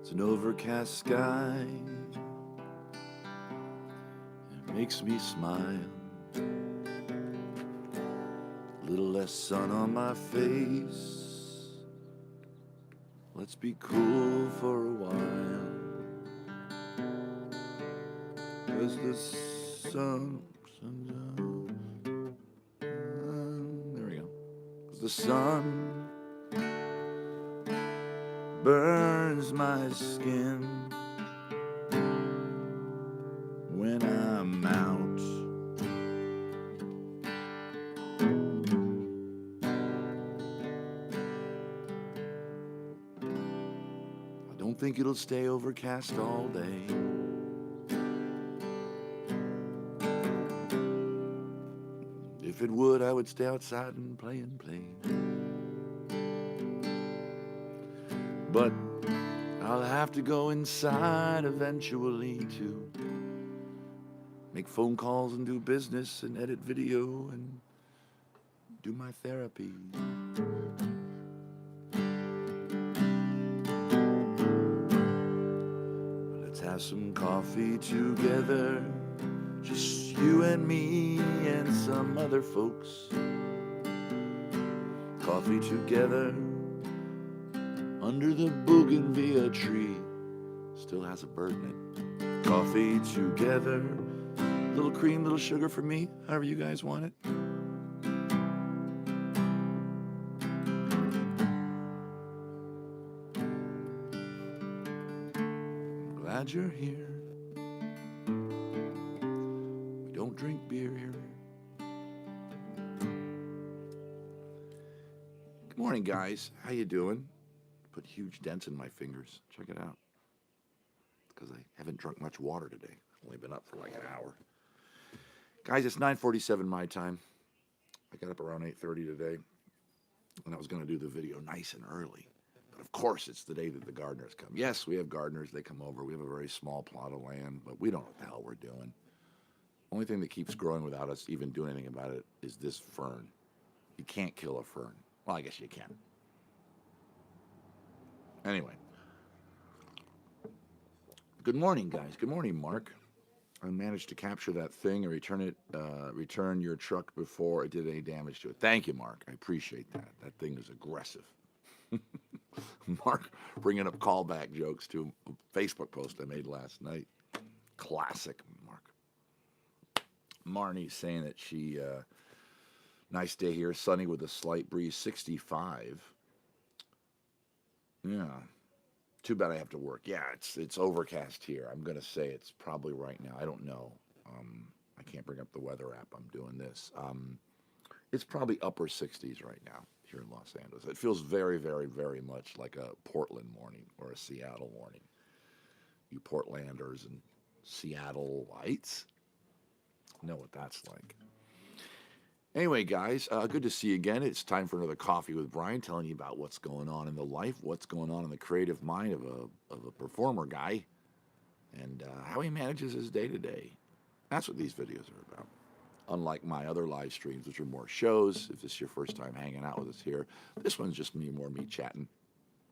It's an overcast sky. It makes me smile. A little less sun on my face. Let's be cool for a while. 'Cause the sun, there we go. 'Cause the sun burns my skin when I'm out. I don't think it'll stay overcast all day. If it would, I would stay outside and play and play. But I'll have to go inside eventually to make phone calls and do business and edit video and do my therapy. Let's have some coffee together, just you and me and some other folks. Coffee together under the bougainvillea tree. Still has a bird in it. Coffee together, little cream, little sugar for me, however you guys want it. I'm glad you're here. We don't drink beer here. Good morning, guys. How you doing? Put huge dents in my fingers. Check it out. Because I haven't drunk much water today. I've only been up for like an hour. Guys, it's 9:47 my time. I got up around 8:30 today, and I was going to do the video nice and early. But of course, it's the day that the gardeners come. Yes, we have gardeners. They come over. We have a very small plot of land, but we don't know what the hell we're doing. Only thing that keeps growing without us even doing anything about it is this fern. You can't kill a fern. Well, I guess you can. Anyway. Good morning, guys. Good morning, Mark. I managed to capture that thing and return your truck before it did any damage to it. Thank you, Mark. I appreciate that. That thing is aggressive. Mark bringing up callback jokes to a Facebook post I made last night. Classic, Mark. Marnie's saying that she, nice day here, sunny with a slight breeze, 65. Yeah. Too bad I have to work. Yeah, it's overcast here. I'm going to say it's probably right now. I don't know. I can't bring up the weather app. I'm doing this. It's probably upper 60s right now here in Los Angeles. It feels very, very, very much like a Portland morning or a Seattle morning. You Portlanders and Seattleites know what that's like. Anyway, guys, good to see you again. It's time for another Coffee with Brian, telling you about what's going on in the life, what's going on in the creative mind of a performer guy, and how he manages his day-to-day. That's what these videos are about. Unlike my other live streams, which are more shows, if this is your first time hanging out with us here, this one's just me chatting.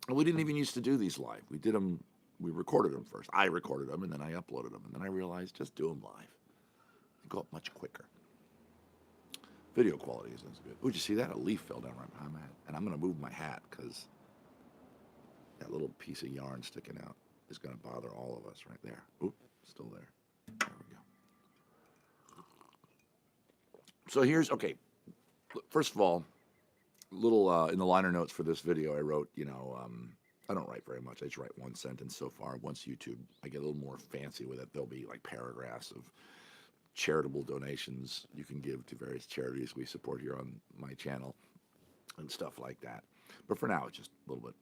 And we didn't even used to do these live. We did them, we recorded them first. I recorded them, and then I uploaded them, and then I realized just do them live. They go up much quicker. Video quality isn't as good. Oh, did you see that? A leaf fell down right behind my hat. And I'm going to move my hat because that little piece of yarn sticking out is going to bother all of us right there. Oop, still there. There we go. So here's, okay, first of all, little in the liner notes for this video, I wrote, I don't write very much. I just write one sentence so far. Once YouTube, I get a little more fancy with it. There'll be like paragraphs of charitable donations you can give to various charities we support here on my channel and stuff like that. But for now, it's just a little bit.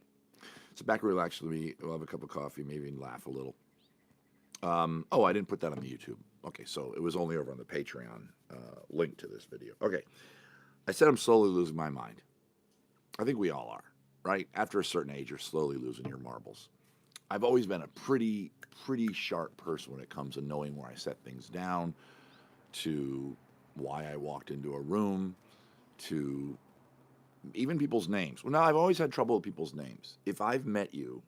So back and relax with me. We'll have a cup of coffee, maybe laugh a little. I didn't put that on the YouTube. Okay, so it was only over on the Patreon link to this video. Okay, I said I'm slowly losing my mind. I think we all are, right? After a certain age, you're slowly losing your marbles. I've always been a pretty sharp person when it comes to knowing where I set things down, to why I walked into a room, to even people's names. Well, now I've always had trouble with people's names. If I've met you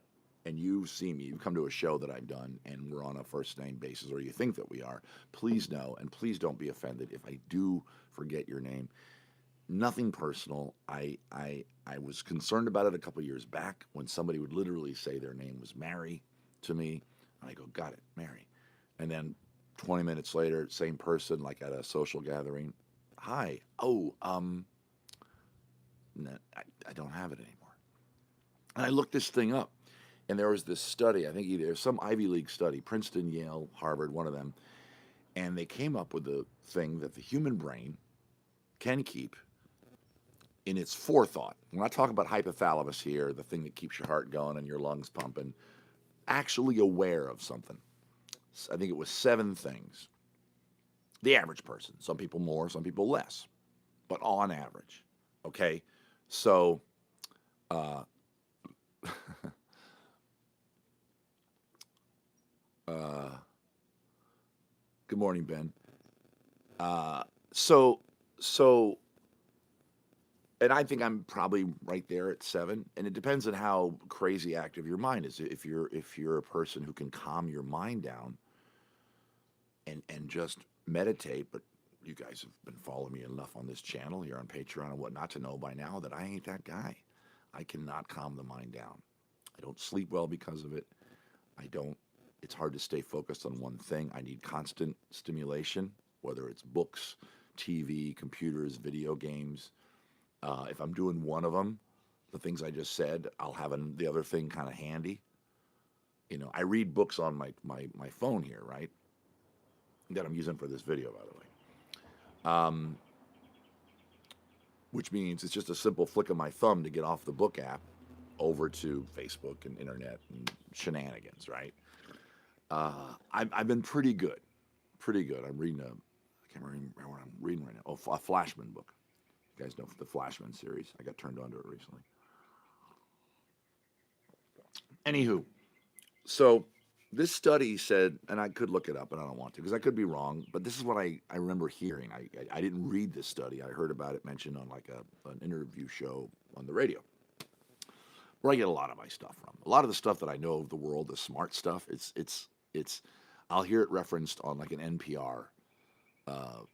and you see me, you come to a show that I've done, and we're on a first name basis, or you think that we are, please know, and please don't be offended if I do forget your name. Nothing personal. I was concerned about it a couple years back when somebody would literally say their name was Mary to me, and I go, got it, Mary. And then 20 minutes later, same person, like at a social gathering, hi, oh, no, I don't have it anymore. And I looked this thing up, and there was this study, I think either some Ivy League study, Princeton, Yale, Harvard, one of them, and they came up with the thing that the human brain can keep in its forethought. We're not talking about hypothalamus here, the thing that keeps your heart going and your lungs pumping, actually aware of something. I think it was 7 things. The average person, some people more, some people less, but on average. Okay, so uh, uh, good morning, Ben. Uh, so so and I think I'm probably right there at 7. And it depends on how crazy active your mind is. If you're a person who can calm your mind down and just meditate, but you guys have been following me enough on this channel here on Patreon and whatnot to know by now that I ain't that guy. I cannot calm the mind down. I don't sleep well because of it. I don't. It's hard to stay focused on one thing. I need constant stimulation, whether it's books, TV, computers, video games. If I'm doing one of them, the things I just said, I'll have the other thing kind of handy. I read books on my phone here, right? That I'm using for this video, by the way. Which means it's just a simple flick of my thumb to get off the book app over to Facebook and internet and shenanigans, right? I've been pretty good. Pretty good. I'm reading I can't remember what I'm reading right now. Oh, a Flashman book. You guys know the Flashman series. I got turned on to it recently. Anywho, so this study said, and I could look it up, and I don't want to because I could be wrong, but this is what I remember hearing. I didn't read this study. I heard about it mentioned on like an interview show on the radio, where I get a lot of my stuff from. A lot of the stuff that I know of the world, the smart stuff, it's I'll hear it referenced on like an NPR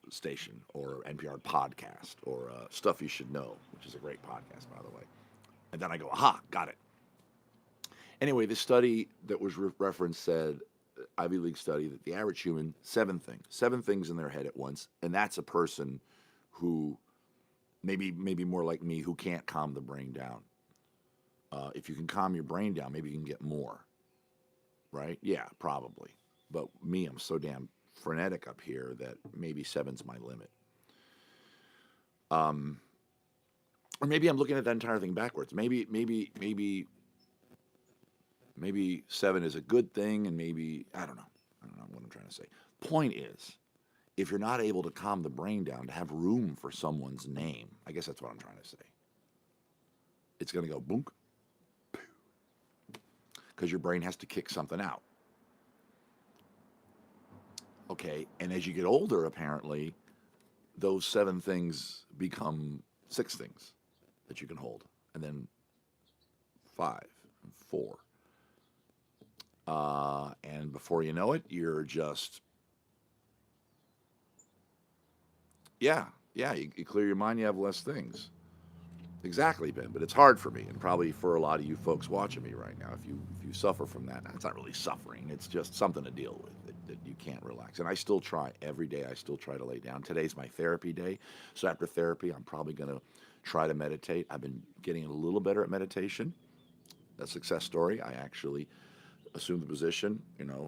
station or NPR podcast or Stuff You Should Know, which is a great podcast, by the way. And then I go, aha, got it. Anyway, the study that was referenced said, Ivy League study, that the average human, 7 things in their head at once, and that's a person who maybe more like me, who can't calm the brain down. If you can calm your brain down, maybe you can get more, right? Yeah, probably. But me, I'm so damn frenetic up here that maybe 7's my limit. Or maybe I'm looking at that entire thing backwards. Maybe 7 is a good thing, and maybe, I don't know what I'm trying to say. Point is, if you're not able to calm the brain down, to have room for someone's name, I guess that's what I'm trying to say. It's going to go boom, because your brain has to kick something out. Okay, and as you get older, apparently, those 7 things become 6 things that you can hold, and then 5, and 4. And before you know it, you're just, you clear your mind, you have less things. Exactly, Ben, but it's hard for me, and probably for a lot of you folks watching me right now. If you suffer from that, it's not really suffering. It's just something to deal with that you can't relax. And I still try every day. I still try to lay down. Today's my therapy day, so after therapy, I'm probably going to try to meditate. I've been getting a little better at meditation. A success story. I actually assume the position.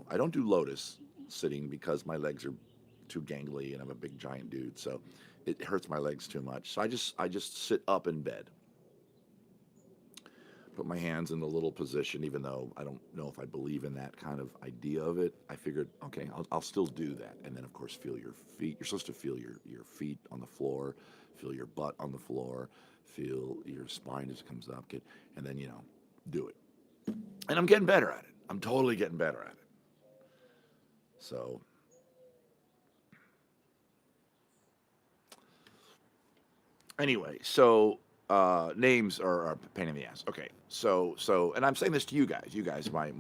I don't do lotus sitting because my legs are too gangly, and I'm a big giant dude, so it hurts my legs too much. So I just sit up in bed, put my hands in the little position, even though I don't know if I believe in that kind of idea of it. I figured, okay, I'll still do that. And then, of course, feel your feet. You're supposed to feel your feet on the floor, feel your butt on the floor, feel your spine as it comes up, and then, do it. And I'm getting better at it. I'm totally getting better at it. So, anyway, so names are a pain in the ass. Okay, and I'm saying this to you guys. You guys, my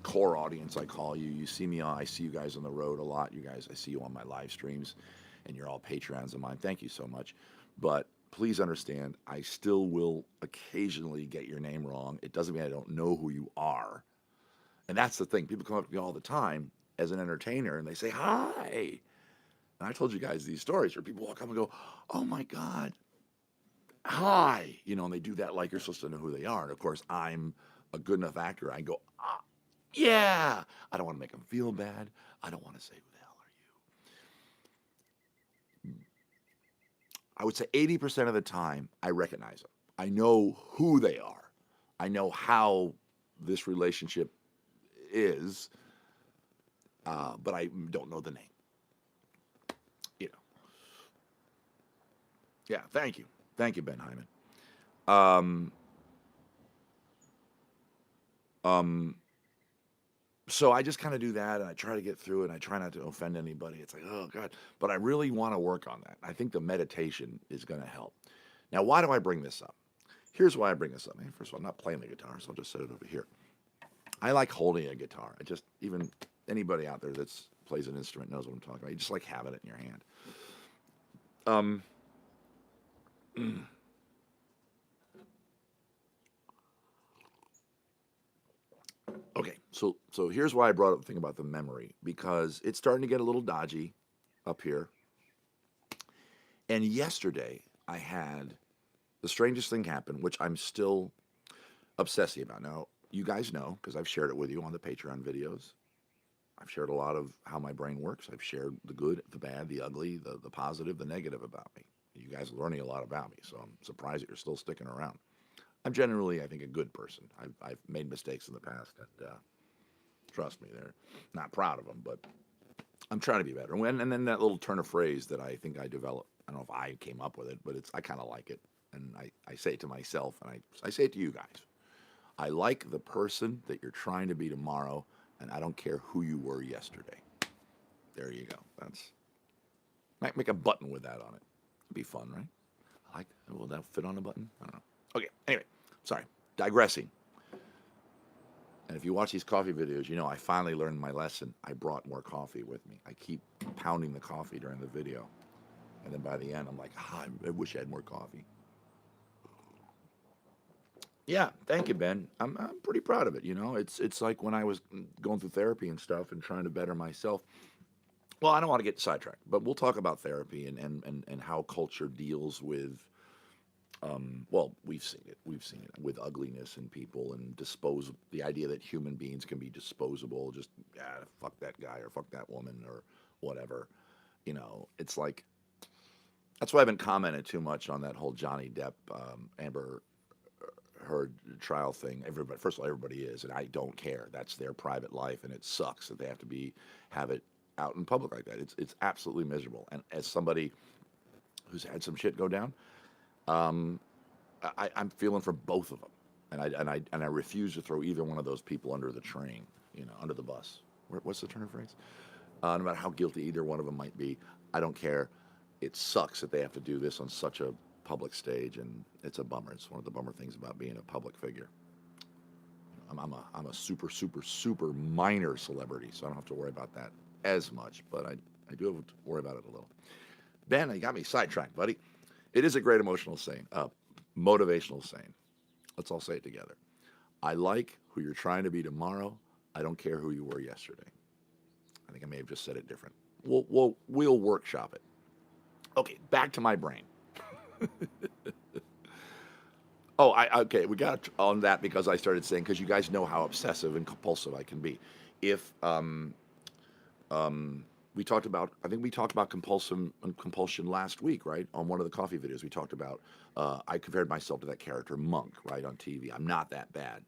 core audience. I call you. You see me on. I see you guys on the road a lot. You guys, I see you on my live streams, and you're all Patreons of mine. Thank you so much. But please understand, I still will occasionally get your name wrong. It doesn't mean I don't know who you are. And that's the thing. People come up to me all the time as an entertainer, and they say hi. And I told you guys these stories where people walk up and go, "Oh my God, hi," and they do that like you're supposed to know who they are. And of course, I'm a good enough actor. I go, ah, yeah. I don't want to make them feel bad. I don't want to say, "Who the hell are you?" I would say 80% of the time, I recognize them. I know who they are. I know how this relationship is, but I don't know the name. You know. Yeah. Thank you, Ben Hyman. Um, um, so I just kind of do that, and I try to get through it, and I try not to offend anybody. It's like, oh God, but I really want to work on that. I think the meditation is going to help. Now, why do I bring this up? Here's why I bring this up. First of all, I'm not playing the guitar, so I'll just set it over here. I like holding a guitar. I just, even anybody out there that's plays an instrument knows what I'm talking about. You just like having it in your hand. Um, okay, so here's why I brought up the thing about the memory, because it's starting to get a little dodgy up here. And yesterday I had the strangest thing happen, which I'm still obsessive about. Now, you guys know, because I've shared it with you on the Patreon videos. I've shared a lot of how my brain works. I've shared the good, the bad, the ugly, the positive, the negative about me. You guys are learning a lot about me, so I'm surprised that you're still sticking around. I'm generally, I think, a good person. I've made mistakes in the past, and trust me, they're not proud of them, but I'm trying to be better. And then that little turn of phrase that I think I developed, I don't know if I came up with it, but I kind of like it. And I say it to myself, and I say it to you guys. I like the person that you're trying to be tomorrow, and I don't care who you were yesterday. There you go. Might make a button with that on it. It'd be fun, right? I like that. Will that fit on a button? I don't know. Okay, anyway, sorry. Digressing. And if you watch these coffee videos, you know I finally learned my lesson. I brought more coffee with me. I keep pounding the coffee during the video. And then by the end, I'm like, I wish I had more coffee. Yeah, thank you, Ben. I'm pretty proud of it. It's like when I was going through therapy and stuff and trying to better myself. Well, I don't want to get sidetracked, but we'll talk about therapy and how culture deals with. Well, we've seen it. We've seen it with ugliness in people and the idea that human beings can be disposable. Just fuck that guy or fuck that woman or whatever. It's like that's why I haven't commented too much on that whole Johnny Depp Amber Heard trial thing. Everybody, first of all, everybody is, and I don't care. That's their private life, and it sucks that they have to have it out in public like that. It's absolutely miserable. And as somebody who's had some shit go down, um, I'm feeling for both of them, and I refuse to throw either one of those people under the train, under the bus. What's the turn of phrase? No matter how guilty either one of them might be, I don't care. It sucks that they have to do this on such a public stage, and it's a bummer. It's one of the bummer things about being a public figure. I'm a super, super, super minor celebrity, so I don't have to worry about that as much, but I do have to worry about it a little. Ben, you got me sidetracked, buddy. It is a great emotional saying, motivational saying. Let's all say it together. I like who you're trying to be tomorrow. I don't care who you were yesterday. I think I may have just said it different. We'll workshop it. Okay, back to my brain. Oh, okay. We got on that because I started saying, because you guys know how obsessive and compulsive I can be. If we talked about, I think we talked about compulsion last week, right? On one of the coffee videos, we talked about. I compared myself to that character Monk, right, on TV. I'm not that bad,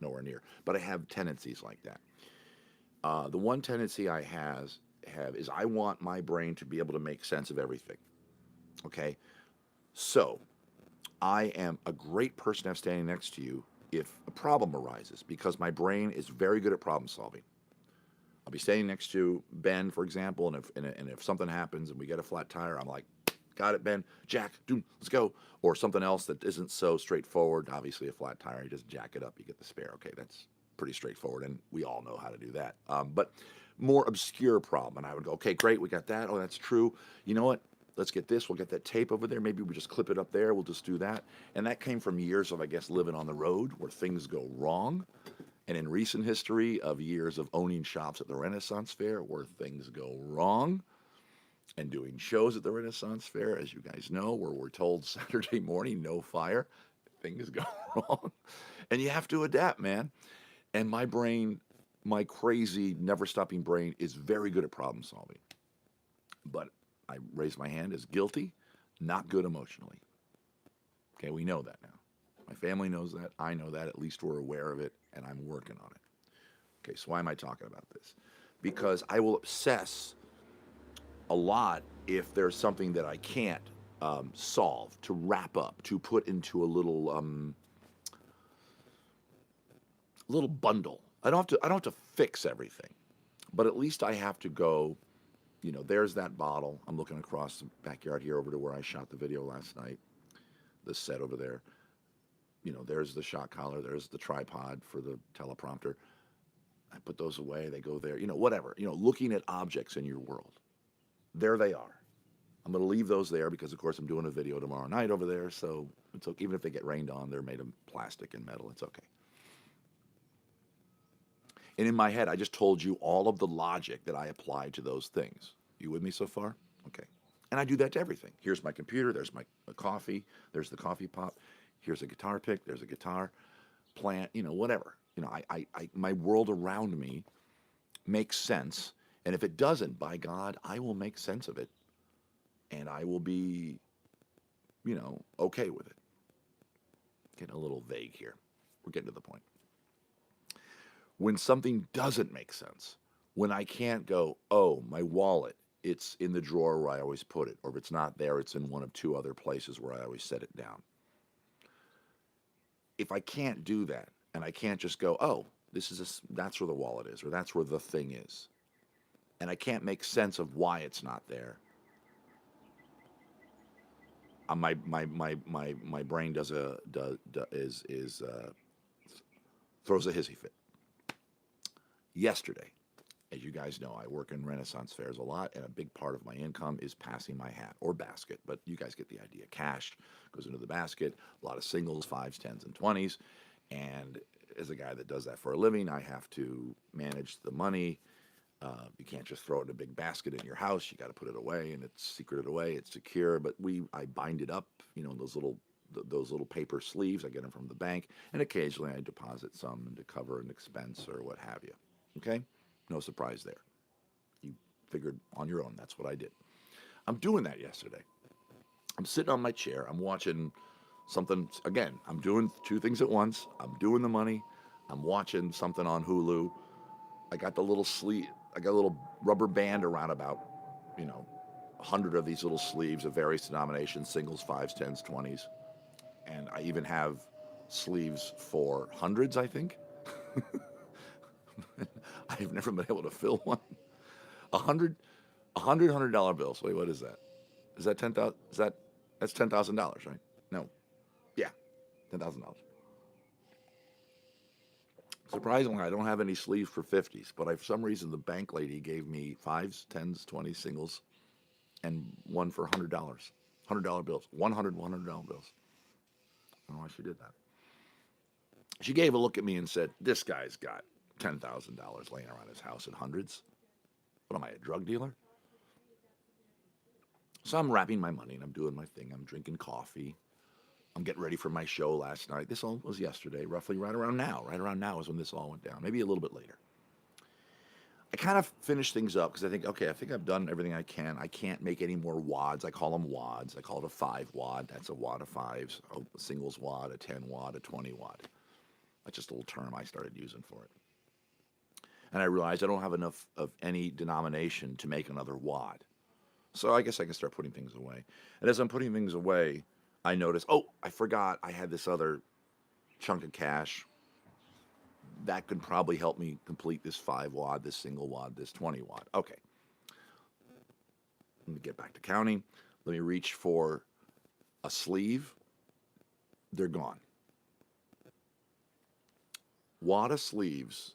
nowhere near, but I have tendencies like that. The one tendency I have is I want my brain to be able to make sense of everything. Okay, so I am a great person to have standing next to you if a problem arises, because my brain is very good at problem solving. I'll be standing next to Ben, for example, and if something happens and we get a flat tire, I'm like, got it, Ben. Jack, dude, let's go. Or something else that isn't so straightforward. Obviously, a flat tire, you just jack it up, you get the spare. Okay, that's pretty straightforward, and we all know how to do that. But more obscure problem, and I would go, okay, great, we got that. Oh, that's true. You know what? Let's get this. We'll get that tape over there. Maybe we just clip it up there. We'll just do that. And that came from years of, I guess, living on the road where things go wrong. And in recent history of years of owning shops at the Renaissance Fair where things go wrong and doing shows at the Renaissance Fair, as you guys know, where we're told Saturday morning, no fire, things go wrong. And you have to adapt, man. And my brain, my crazy, never stopping brain, is very good at problem solving. But I raise my hand as guilty, not good emotionally. Okay, we know that now. My family knows that. I know that. At least we're aware of it, and I'm working on it. Okay, so why am I talking about this? Because I will obsess a lot if there's something that I can't solve, to wrap up, to put into a little bundle. I don't have to fix everything, but at least I have to go. There's that bottle. I'm looking across the backyard here over to where I shot the video last night. The set over there. There's the shot collar. There's the tripod for the teleprompter. I put those away. They go there. Whatever. Looking at objects in your world. There they are. I'm going to leave those there because, of course, I'm doing a video tomorrow night over there. So it's okay. Even if they get rained on, they're made of plastic and metal. It's okay. And in my head, I just told you all of the logic that I apply to those things. You with me so far? Okay. And I do that to everything. Here's my computer. There's my coffee. There's the coffee pot. Here's a guitar pick. There's a guitar plant. Whatever. My world around me makes sense. And if it doesn't, by God, I will make sense of it. And I will be, okay with it. Getting a little vague here. We're getting to the point. When something doesn't make sense, when I can't go, oh, my wallet, it's in the drawer where I always put it, or if it's not there, it's in one of two other places where I always set it down. If I can't do that, and I can't just go, oh, that's where the wallet is, or that's where the thing is, and I can't make sense of why it's not there, my brain throws a hissy fit. Yesterday, as you guys know, I work in Renaissance fairs a lot, and a big part of my income is passing my hat or basket, but you guys get the idea. Cash goes into the basket, a lot of singles, 5s, 10s, and 20s, and as a guy that does that for a living, I have to manage the money. You can't just throw it in a big basket in your house. You got to put it away, and it's secreted away. It's secure, but I bind it up, in those little paper sleeves. I get them from the bank, and occasionally I deposit some to cover an expense or what have you. Okay? No surprise there. You figured on your own. That's what I did. I'm doing that yesterday. I'm sitting on my chair. I'm watching something. Again, I'm doing two things at once. I'm doing the money. I'm watching something on Hulu. I got the little sleeve. I got a little rubber band around about, 100 of these little sleeves of various denominations, singles, 5s, 10s, 20s. And I even have sleeves for hundreds, I think. I've never been able to fill one. $100 bills. Wait, what is that? Is that 10,000? That's $10,000, right? No. Yeah, $10,000. Surprisingly, I don't have any sleeves for 50s, but for some reason the bank lady gave me 5s, 10s, 20s, singles, and one for $100. $100 bills. $100 bills. I don't know why she did that. She gave a look at me and said, this guy's got $10,000 laying around his house in hundreds. What am I, a drug dealer? So I'm wrapping my money and I'm doing my thing. I'm drinking coffee. I'm getting ready for my show last night. This all was yesterday, roughly right around now. Right around now is when this all went down. Maybe a little bit later. I kind of finished things up because I think, okay, I think I've done everything I can. I can't make any more wads. I call them wads. I call it a 5 wad. That's a wad of 5s. A singles wad, a 10 wad, a 20 wad. That's just a little term I started using for it. And I realized I don't have enough of any denomination to make another wad. So I guess I can start putting things away. And as I'm putting things away, I notice, oh, I forgot I had this other chunk of cash. That could probably help me complete this 5 wad, this single wad, this 20 wad. Okay. Let me get back to counting. Let me reach for a sleeve. They're gone. Wad of sleeves,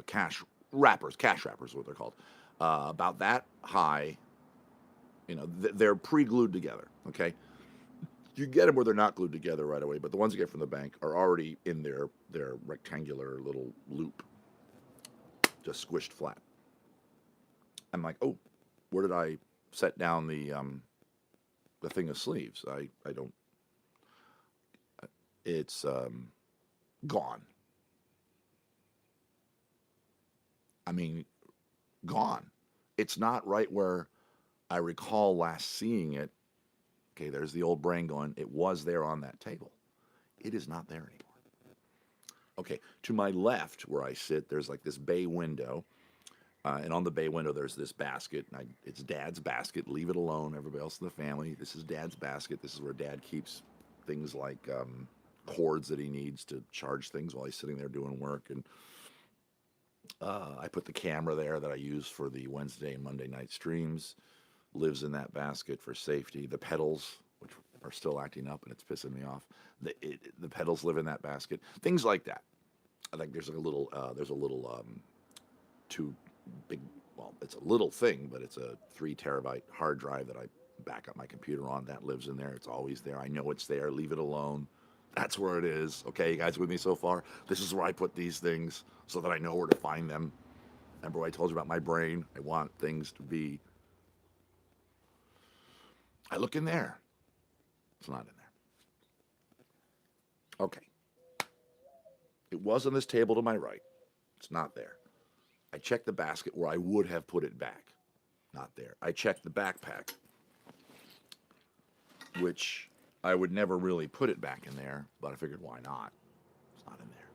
cash wrappers is what they're called. About that high, they're pre-glued together, okay? You get them where they're not glued together right away, but the ones you get from the bank are already in their rectangular little loop, just squished flat. I'm like, oh, where did I set down the thing of sleeves? I don't. It's gone. I mean, gone. It's not right where I recall last seeing it. Okay, there's the old brain going, it was there on that table. It is not there anymore. Okay, to my left where I sit, there's like this bay window. And on the bay window, there's this basket. It's Dad's basket. Leave it alone, everybody else in the family. This is Dad's basket. This is where Dad keeps things like cords that he needs to charge things while he's sitting there doing work. And I put the camera there that I use for the Wednesday and Monday night streams. Lives in that basket for safety. The pedals, which are still acting up and it's pissing me off, the pedals live in that basket. Things like that. I think there's a little two big, well, it's a little thing, but it's a 3 terabyte hard drive that I back up my computer on. That lives in there. It's always there. I know it's there. Leave it alone. That's where it is. Okay, you guys with me so far? This is where I put these things so that I know where to find them. Remember what I told you about my brain? I want things to be. I look in there. It's not in there. Okay. It was on this table to my right. It's not there. I checked the basket where I would have put it back. Not there. I checked the backpack, which I would never really put it back in there, but I figured why not? It's not in there.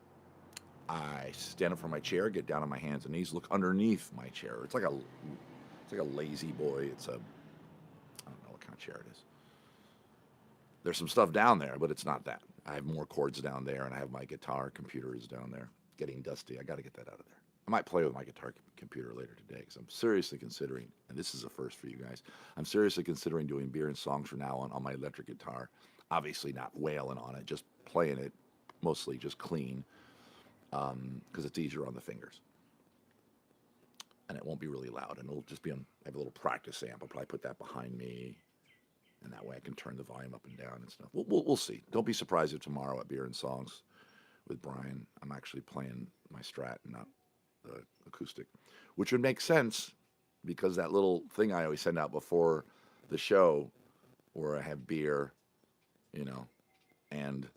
I stand up from my chair, get down on my hands and knees, look underneath my chair. It's like a lazy boy. I don't know what kind of chair it is. There's some stuff down there, but it's not that. I have more cords down there, and I have my guitar computer is down there, getting dusty. I got to get that out of there. I might play with my guitar computer later today because I'm seriously considering, and this is a first for you guys, I'm seriously considering doing beer and songs from now on my electric guitar. Obviously not wailing on it, just playing it mostly just clean because it's easier on the fingers. And it won't be really loud, and it'll just be on, I have a little practice amp. I'll probably put that behind me, and that way I can turn the volume up and down and stuff. We'll see. Don't be surprised if tomorrow at Beer and Songs with Brian, I'm actually playing my Strat and not the acoustic, which would make sense because that little thing I always send out before the show where I have beer, and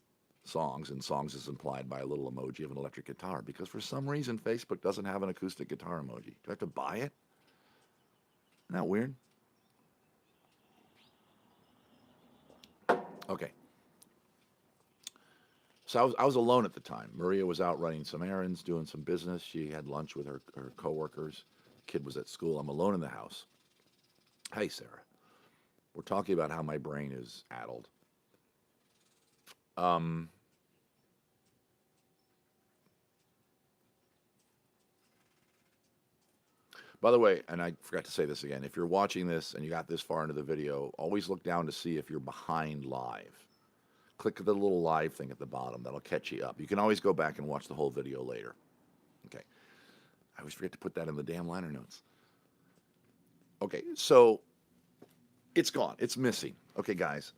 songs is implied by a little emoji of an electric guitar because for some reason Facebook doesn't have an acoustic guitar emoji. Do I have to buy it? Isn't that weird? Okay. So I was alone at the time. Maria was out running some errands, doing some business. She had lunch with her coworkers. Kid was at school. I'm alone in the house. Hey, Sarah. We're talking about how my brain is addled. By the way, and I forgot to say this again, if you're watching this and you got this far into the video, always look down to see if you're behind live. Click the little live thing at the bottom. That'll catch you up. You can always go back and watch the whole video later. Okay. I always forget to put that in the damn liner notes. Okay, so it's gone. It's missing. Okay, guys.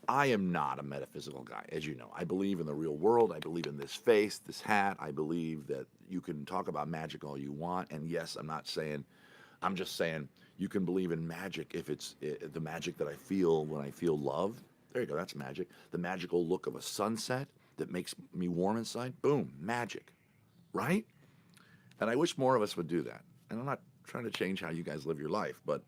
I am not a metaphysical guy, as you know. I believe in the real world. I believe in this face, this hat. I believe that you can talk about magic all you want. And yes, I'm just saying you can believe in magic if it's the magic that I feel when I feel love. There you go, that's magic. The magical look of a sunset that makes me warm inside. Boom, magic, right? And I wish more of us would do that. And I'm not trying to change how you guys live your life, but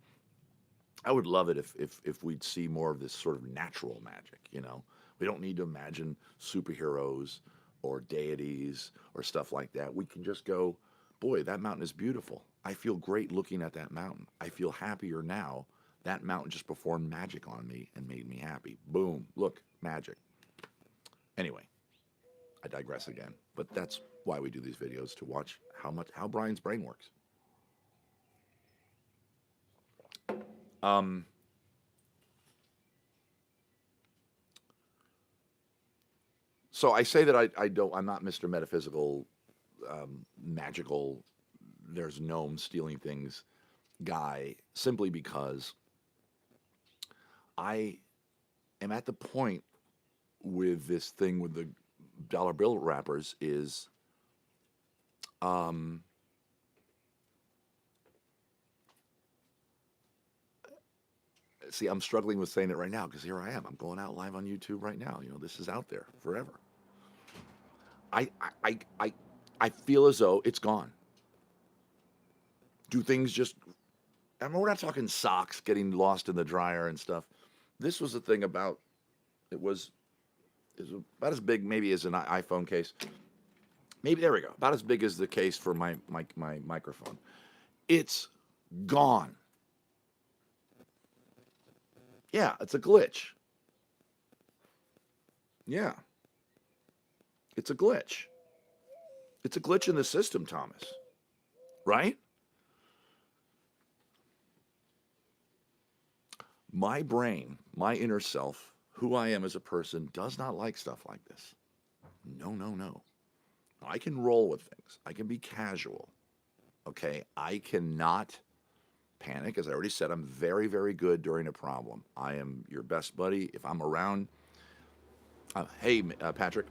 I would love it if we'd see more of this sort of natural magic, We don't need to imagine superheroes or deities or stuff like that. We can just go, boy, that mountain is beautiful. I feel great looking at that mountain. I feel happier now. That mountain just performed magic on me and made me happy. Boom, look, magic. Anyway, I digress again, but that's why we do these videos, to watch how Brian's brain works. So I say that I'm not Mr. Metaphysical, magical, there's gnomes stealing things guy, simply because I am at the point with this thing with the dollar bill wrappers is, um, see, I'm struggling with saying it right now because here I am. I'm going out live on YouTube right now. This is out there forever. I, I, I, I I feel as though it's gone. Do things just, I mean, we're not talking socks getting lost in the dryer and stuff. This was the thing about, it was, it was about as big maybe as an iPhone case. Maybe, there we go. About as big as the case for my microphone. It's gone. Yeah, it's a glitch. Yeah, it's a glitch. It's a glitch in the system, Thomas. Right? My brain, my inner self, who I am as a person, does not like stuff like this. No, no, no. I can roll with things. I can be casual. Okay? I cannot panic. As I already said, I'm very, very good during a problem. I am your best buddy. If I'm around, hey, Patrick,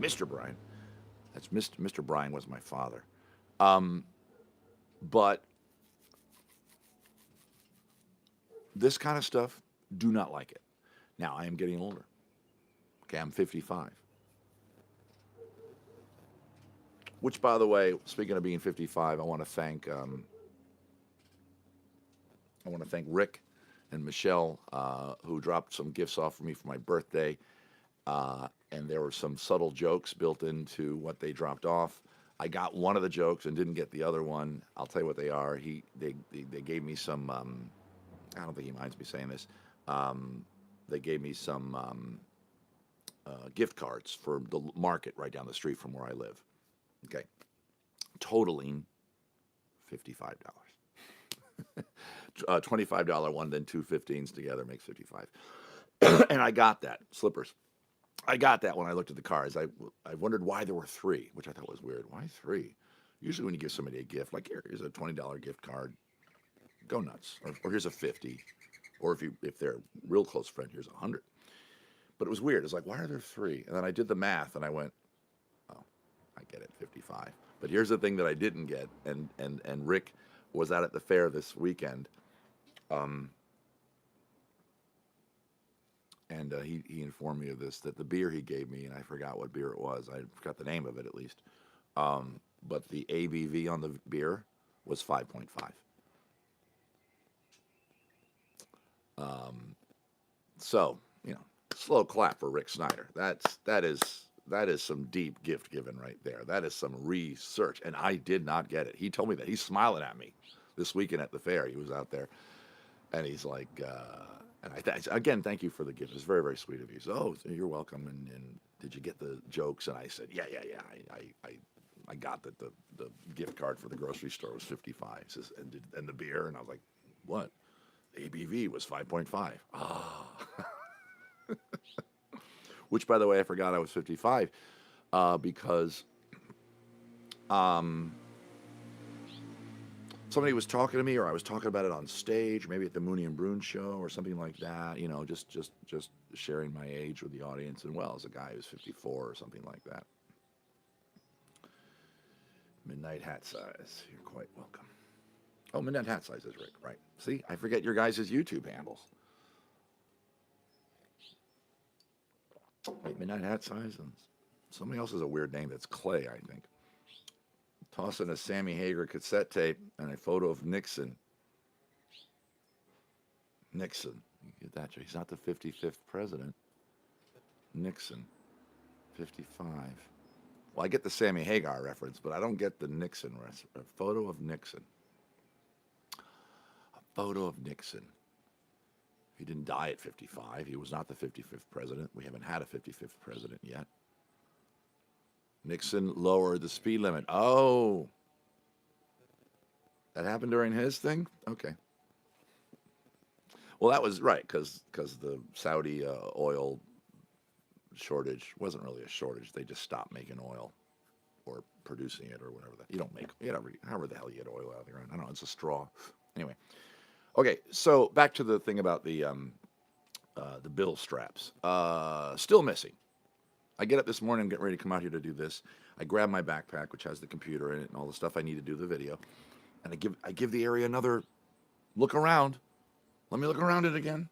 Mr. Brian. That's Mr. Brian was my father. Um, but this kind of stuff, do not like it. Now, I am getting older. Okay, I'm 55. Which, by the way, speaking of being 55, I want to thank Rick and Michelle, who dropped some gifts off for me for my birthday. And there were some subtle jokes built into what they dropped off. I got one of the jokes and didn't get the other one. I'll tell you what they are. They gave me some. I don't think he minds me saying this. They gave me some gift cards for the market right down the street from where I live. Okay, totaling $55. $25 one, then two 15s together makes 55. And I got that slippers. I got that when I looked at the cards. I wondered why there were three, which I thought was weird. Why three? Usually when you give somebody a gift, like here's a $20 gift card, go nuts. Or here's a 50. Or if they're a real close friend, here's 100. But it was weird. It's like, why are there three? And then I did the math and I went, oh, I get it, 55. But here's the thing that I didn't get, and Rick was out at the fair this weekend. And he informed me of this, that the beer he gave me, and I forgot what beer it was. I forgot the name of it at least. But the ABV on the beer was 5.5. So, slow clap for Rick Snyder. That is some deep gift giving right there. That is some research, and I did not get it. He told me that. He's smiling at me this weekend at the fair. He was out there, and he's like, and again, thank you for the gift. It's very, very sweet of you. So, you're welcome. And did you get the jokes? And I said, yeah. I got that the gift card for the grocery store was 55. Says, and the beer, and I was like, what? The ABV was 5.5. Ah. Which, by the way, I forgot I was 55 because somebody was talking to me, or I was talking about it on stage, maybe at the Mooney and Brune show or something like that. Just sharing my age with the audience, and as a guy who's 54 or something like that. Midnight Hat Size, you're quite welcome. Oh, Midnight Hat Size is Rick, right? See, I forget your guys' YouTube handles. Wait, Midnight Hat Size, and somebody else has a weird name that's Clay, I think. Tossing a Sammy Hagar cassette tape and a photo of Nixon. Nixon. You get that? He's not the 55th president. Nixon. 55. Well, I get the Sammy Hagar reference, but I don't get the Nixon reference. A photo of Nixon. A photo of Nixon. He didn't die at 55. He was not the 55th president. We haven't had a 55th president yet. Nixon lowered the speed limit. Oh. That happened during his thing? Okay. Well, that was right, because the Saudi oil shortage. It wasn't really a shortage. They just stopped making oil or producing it or whatever. You don't make however the hell you get oil out of the ground. I don't know. It's a straw. Anyway. Okay. So back to the thing about the bill straps. Still missing. I get up this morning, getting ready to come out here to do this. I grab my backpack, which has the computer in it and all the stuff I need to do the video, and I give the area another look around. Let me look around it again.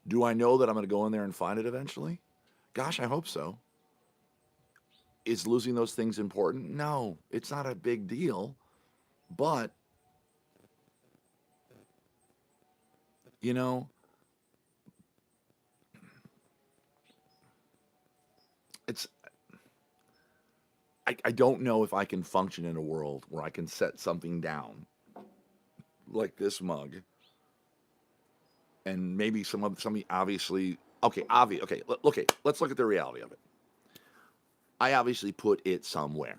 Do I know that I'm going to go in there and find it eventually? Gosh, I hope so. Is losing those things important? No, it's not a big deal. But, you know, it's I don't know if I can function in a world where I can set something down like this mug and maybe somebody obviously okay, let's look at the reality of it. I obviously put it somewhere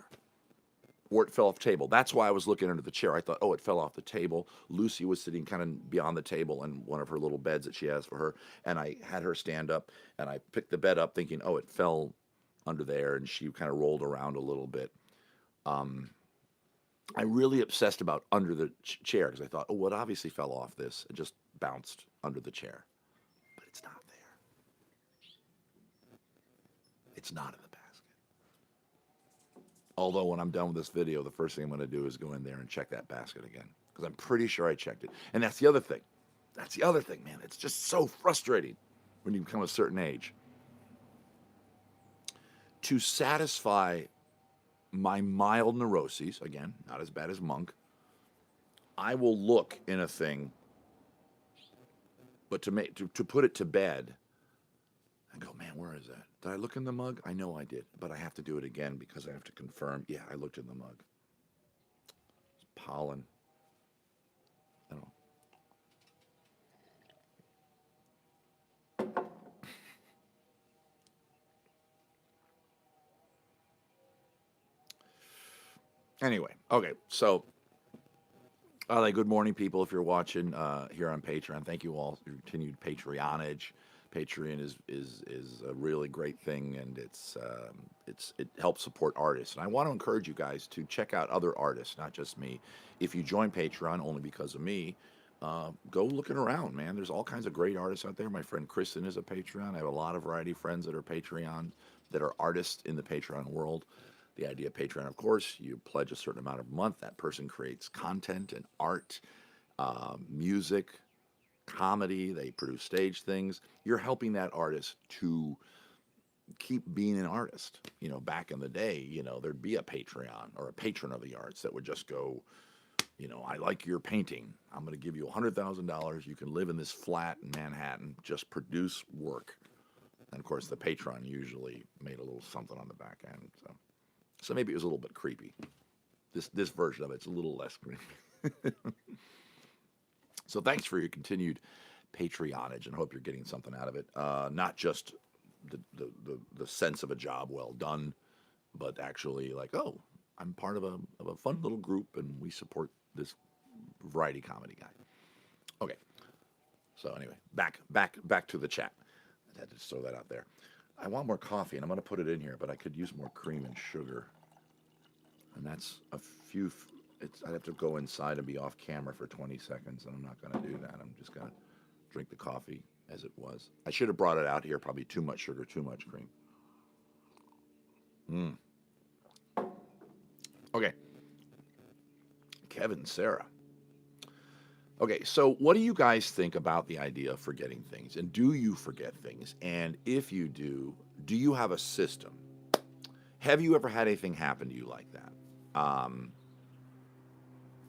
or it fell off the table. That's why I was looking under the chair. I thought, oh, it fell off the table. Lucy was sitting kind of beyond the table in one of her little beds that she has for her, and I had her stand up, and I picked the bed up thinking, oh, it fell under there, and she kind of rolled around a little bit. I really obsessed about under the chair because I thought, oh, well, it obviously fell off this. It just bounced under the chair, but it's not there. It's not in the basket. Although when I'm done with this video, the first thing I'm going to do is go in there and check that basket again because I'm pretty sure I checked it. And that's the other thing. That's the other thing, man. It's just so frustrating when you become a certain age. To satisfy my mild neuroses, again, not as bad as Monk, I will look in a thing, but to put it to bed and go, man, where is that? Did I look in the mug? I know I did, but I have to do it again because I have to confirm. Yeah, I looked in the mug. It's pollen. I don't know. Anyway, okay, so good morning, people. If you're watching here on Patreon, thank you all for your continued Patreonage. Patreon is a really great thing, and it helps support artists. And I want to encourage you guys to check out other artists, not just me. If you join Patreon only because of me, go looking around, man. There's all kinds of great artists out there. My friend Kristen is a Patreon. I have a lot of variety of friends that are Patreon, that are artists in the Patreon world. The idea of Patreon, of course, you pledge a certain amount a month. That person creates content and art, music, comedy. They produce stage things. You're helping that artist to keep being an artist. You know, back in the day, there'd be a Patreon or a patron of the arts that would just go, I like your painting. I'm going to give you $100,000. You can live in this flat in Manhattan. Just produce work. And of course, the patron usually made a little something on the back end. So maybe it was a little bit creepy. This version of it's a little less creepy. So thanks for your continued Patreonage, and hope you're getting something out of it. Not just the sense of a job well done, but actually like, oh, I'm part of a fun little group, and we support this variety comedy guy. Okay. So anyway, back to the chat. I had to throw that out there. I want more coffee, and I'm going to put it in here, but I could use more cream and sugar. And that's a few. I'd have to go inside and be off camera for 20 seconds, and I'm not going to do that. I'm just going to drink the coffee as it was. I should have brought it out here. Probably too much sugar, too much cream. Okay. Kevin, Sarah. Okay, so what do you guys think about the idea of forgetting things? And do you forget things? And if you do you have a system? Have you ever had anything happen to you like that?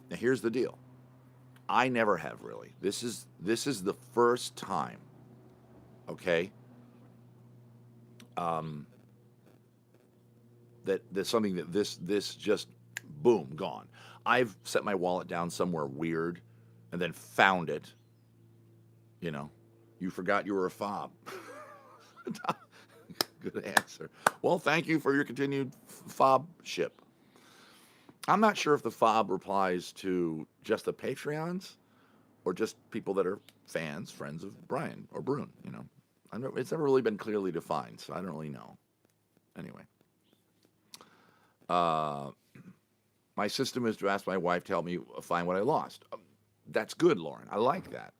Now here's the deal. I never have really. This is the first time. Okay. That's something that this just boom gone. I've set my wallet down somewhere weird, and then found it. You forgot you were a fob. Good answer. Well, thank you for your continued fobship. I'm not sure if the fob applies to just the Patreons or just people that are fans, friends of Brian or Brune. It's never really been clearly defined, so I don't really know. Anyway, uh, my system is to ask my wife to help me find what I lost. That's good, Lauren. I like that.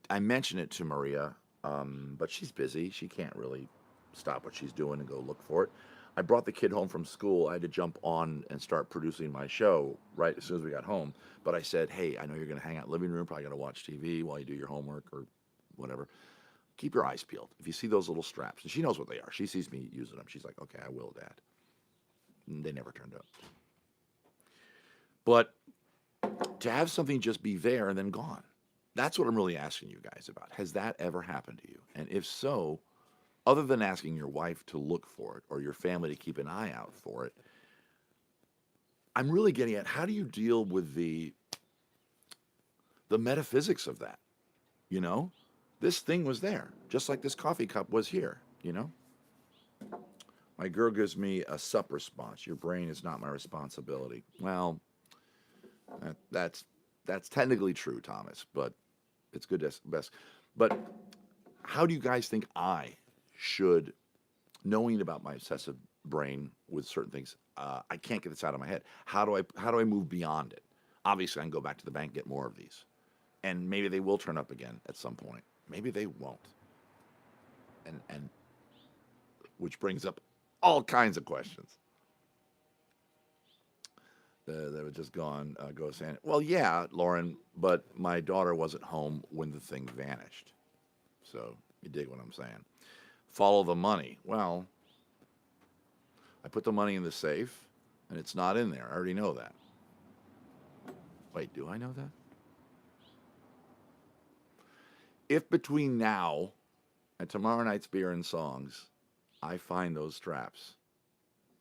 I mentioned it to Maria, but she's busy. She can't really stop what she's doing and go look for it. I brought the kid home from school. I had to jump on and start producing my show right as soon as we got home. But I said, hey, I know you're going to hang out in the living room, probably going to watch TV while you do your homework or whatever. Keep your eyes peeled. If you see those little straps, and she knows what they are, she sees me using them. She's like, okay, I will, Dad. And they never turned up. But to have something just be there and then gone, that's what I'm really asking you guys about. Has that ever happened to you? And if so, other than asking your wife to look for it or your family to keep an eye out for it, I'm really getting at how do you deal with the metaphysics of that? You know, this thing was there, just like this coffee cup was here, you know? My girl gives me a sup response. Your brain is not my responsibility. Well, that's technically true, Thomas, but it's good as best. But how do you guys think I should, knowing about my obsessive brain with certain things, I can't get this out of my head. How do I move beyond it? Obviously, I can go back to the bank and get more of these, and maybe they will turn up again at some point. Maybe they won't, and which brings up all kinds of questions. That was just gone. Go saying, well, yeah, Lauren, but my daughter wasn't home when the thing vanished. So you dig what I'm saying? Follow the money. Well, I put the money in the safe, and it's not in there. I already know that. Wait, do I know that? If between now and tomorrow night's beer and songs, I find those straps,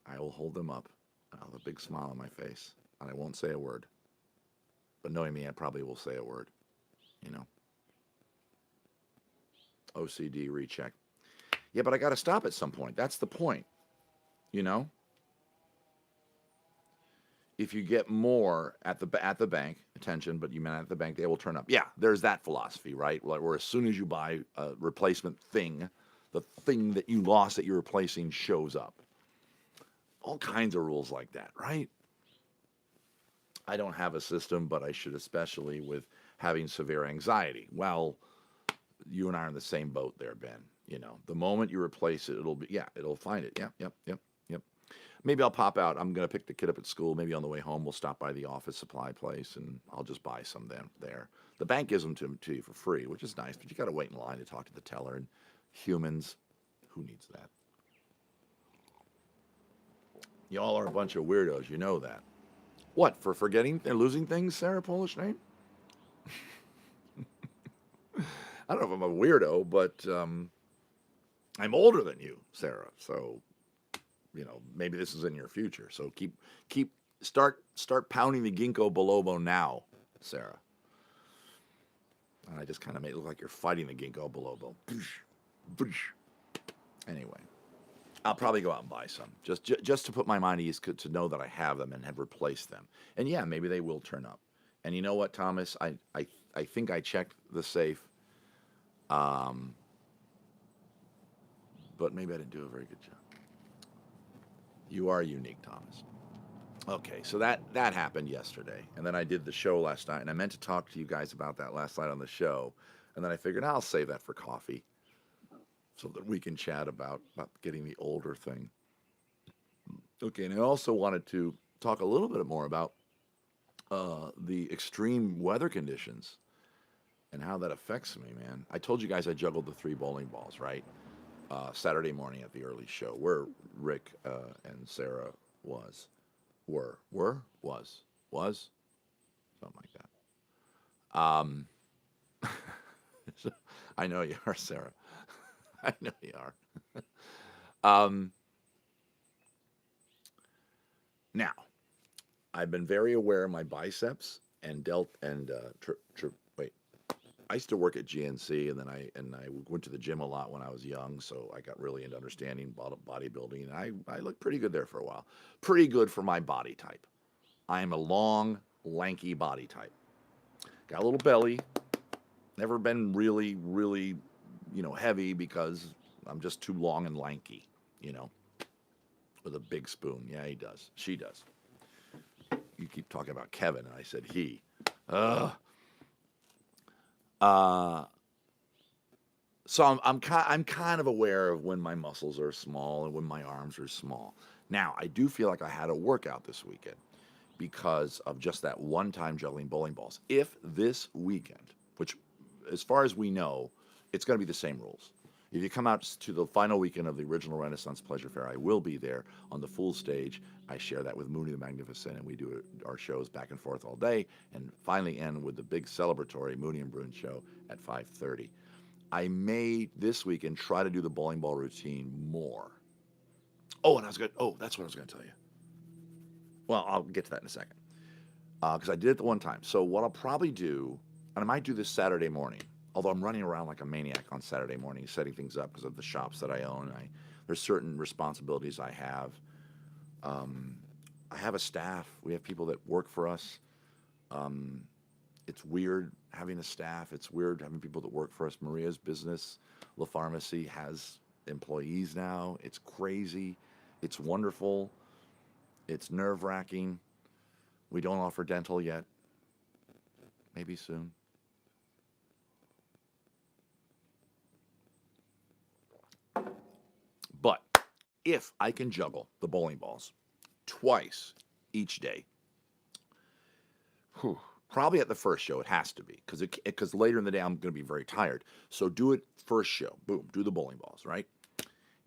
I will hold them up. I'll have a big smile on my face, and I won't say a word. But knowing me, I probably will say a word. You know, OCD recheck. Yeah, but I got to stop at some point. That's the point. You know, if you get more at the bank, attention, but you meant at the bank, they will turn up. Yeah, there's that philosophy, right? Like, where as soon as you buy a replacement thing, the thing that you lost that you're replacing shows up. All kinds of rules like that, right? I don't have a system, but I should, especially with having severe anxiety. Well, you and I are in the same boat there, Ben. You know, the moment you replace it, it'll find it. Yep. Maybe I'll pop out. I'm going to pick the kid up at school. Maybe on the way home, we'll stop by the office supply place and I'll just buy some then there. The bank gives them to you for free, which is nice, but you got to wait in line to talk to the teller. And humans, who needs that? Y'all are a bunch of weirdos. You know that. What, for forgetting and losing things, Sarah, Polish name? I don't know if I'm a weirdo, but I'm older than you, Sarah. So, you know, maybe this is in your future. So start pounding the ginkgo biloba now, Sarah. And I just kind of made it look like you're fighting the ginkgo biloba. Anyway, I'll probably go out and buy some just to put my mind at ease, to know that I have them and have replaced them. And yeah, maybe they will turn up. And you know what, Thomas? I think I checked the safe, but maybe I didn't do a very good job. You are unique, Thomas. Okay, so that happened yesterday, and then I did the show last night, and I meant to talk to you guys about that last night on the show, and then I figured I'll save that for coffee, so that we can chat about getting the older thing. Okay, and I also wanted to talk a little bit more about the extreme weather conditions and how that affects me, man. I told you guys I juggled the 3 bowling balls, right? Saturday morning at the early show, where Rick and Sarah was, something like that. I know you are, Sarah. I know you are. Now, I've been very aware of my biceps and wait. I used to work at GNC, and then I went to the gym a lot when I was young, so I got really into understanding bodybuilding, and I looked pretty good there for a while. Pretty good for my body type. I am a long, lanky body type. Got a little belly. Never been really, really, heavy because I'm just too long and lanky, you know, with a big spoon. Yeah, he does. She does. You keep talking about Kevin, and I said he. Ugh. Uh, so I'm kind of aware of when my muscles are small and when my arms are small. Now, I do feel like I had a workout this weekend because of just that one time juggling bowling balls. If this weekend, which as far as we know, it's going to be the same rules. If you come out to the final weekend of the original Renaissance Pleasure Fair, I will be there on the full stage. I share that with Mooney the Magnificent, and we do our shows back and forth all day, and finally end with the big celebratory Mooney and Bruin show at 5:30. I may this weekend try to do the bowling ball routine more. Oh, and I was going. Oh, that's what I was going to tell you. Well, I'll get to that in a second because I did it the one time. So what I'll probably do, and I might do this Saturday morning, although I'm running around like a maniac on Saturday morning, setting things up because of the shops that I own. There's certain responsibilities I have. Um, I have a staff. We have people that work for us. Um, it's weird having a staff. It's weird having people that work for us. Maria's business, La Pharmacie, has employees now. It's crazy. It's wonderful. It's nerve-wracking. We don't offer dental yet. Maybe soon. But if I can juggle the bowling balls twice each day, whew, probably at the first show it has to be because later in the day I'm going to be very tired. So do it first show, boom, do the bowling balls, right?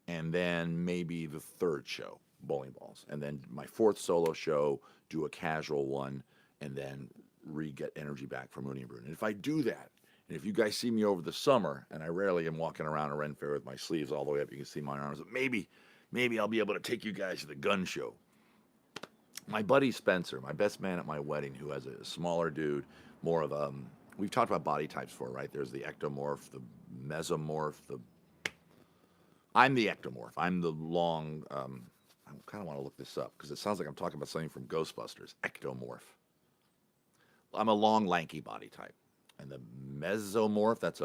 And then maybe the third show, bowling balls, and then my fourth solo show, do a casual one, and then get energy back from Mooney and Bruin. And if I do that, and if you guys see me over the summer, and I rarely am walking around a Ren Fair with my sleeves all the way up, you can see my arms, but maybe I'll be able to take you guys to the gun show. My buddy Spencer, my best man at my wedding, who has a smaller dude, more of we've talked about body types before, right? There's the ectomorph, the mesomorph, I'm the ectomorph. I'm the long, I kind of want to look this up because it sounds like I'm talking about something from Ghostbusters. Ectomorph. I'm a long, lanky body type. And the mesomorph, that's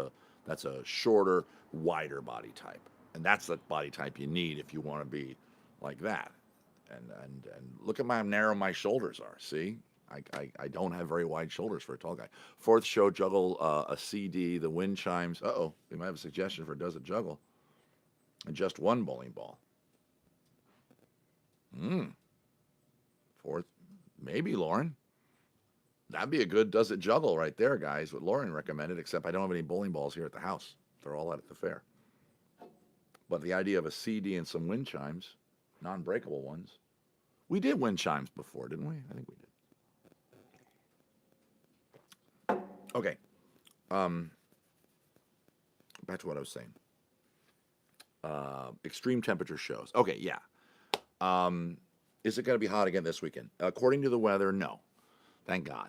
a shorter, wider body type. And that's the body type you need if you want to be like that. And look at how narrow my shoulders are. See? I don't have very wide shoulders for a tall guy. Fourth show, juggle a CD, the wind chimes. Uh-oh, we might have a suggestion for Does It Juggle? And just one bowling ball. Fourth, maybe Lauren. That'd be a good Does It Juggle right there, guys, what Lauren recommended, except I don't have any bowling balls here at the house. They're all out at the fair. But the idea of a CD and some wind chimes, non-breakable ones. We did wind chimes before, didn't we? I think we did. Okay. Back to what I was saying. Extreme temperature shows. Okay, yeah. Is it going to be hot again this weekend? According to the weather, no. Thank God.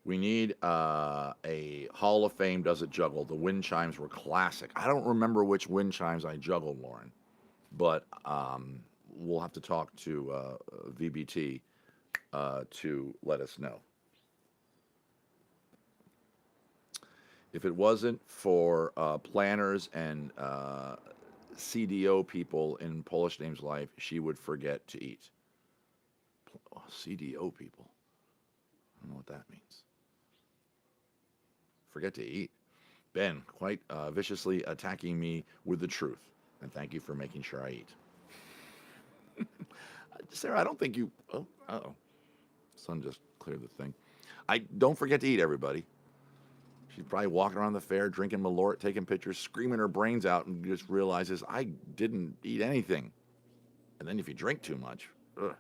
We need a Hall of Fame Does It Juggle. The wind chimes were classic. I don't remember which wind chimes I juggled, Lauren, but we'll have to talk to VBT to let us know. If it wasn't for planners and CDO people in Polish Dame's life, she would forget to eat. CDO people. I don't know what that means. Forget to eat. Ben, quite viciously attacking me with the truth. And thank you for making sure I eat. Sarah, I don't think you... Oh, uh-oh. Sun just cleared the thing. Don't forget to eat, everybody. She's probably walking around the fair, drinking Malort, taking pictures, screaming her brains out, and just realizes, I didn't eat anything. And then if you drink too much, ugh.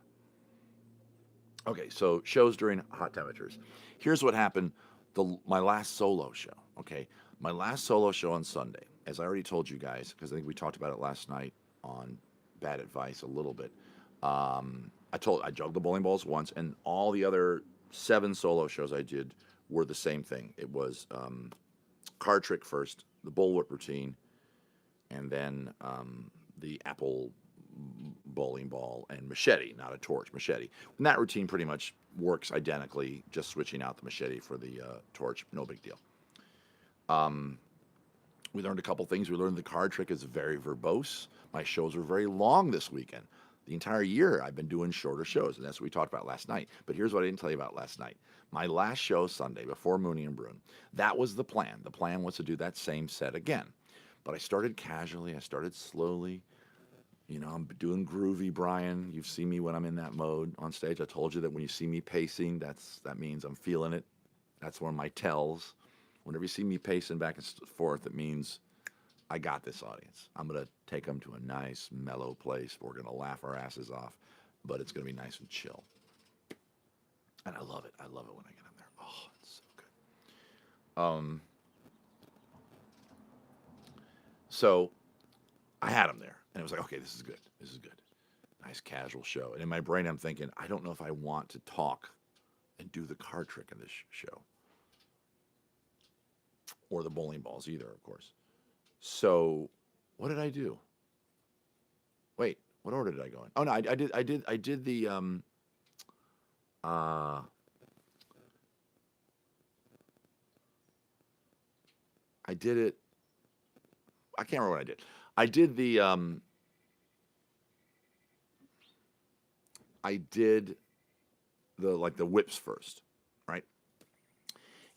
Okay, so shows during hot temperatures. Here's what happened my last solo show, okay? My last solo show on Sunday, as I already told you guys, because I think we talked about it last night on Bad Advice a little bit. I jugged the bowling balls once, and all the other 7 solo shows I did were the same thing. It was card trick first, the bullwhip routine, and then the apple bowling ball and machete, not a torch, machete. And that routine pretty much works identically, just switching out the machete for the torch, no big deal. We learned a couple things. We learned the card trick is very verbose. My shows were very long this weekend. The entire year I've been doing shorter shows, and that's what we talked about last night. But here's what I didn't tell you about last night. My last show Sunday before Mooney and Brune, that was the plan. The plan was to do that same set again. But I started casually. I started slowly. You know, I'm doing groovy, Brian. You've seen me when I'm in that mode on stage. I told you that when you see me pacing, that means I'm feeling it. That's one of my tells. Whenever you see me pacing back and forth, it means I got this audience. I'm going to take them to a nice, mellow place. We're going to laugh our asses off, but it's going to be nice and chill. And I love it. I love it when I get them there. Oh, it's so good. So I had them there, and it was like, okay, this is good. This is good. Nice casual show. And in my brain, I'm thinking, I don't know if I want to talk and do the card trick in this show. Or the bowling balls either, of course. So, what did I do? Wait, what order did I go in? Oh no, I did the I did it. I can't remember what I did. I did the like the whips first, right?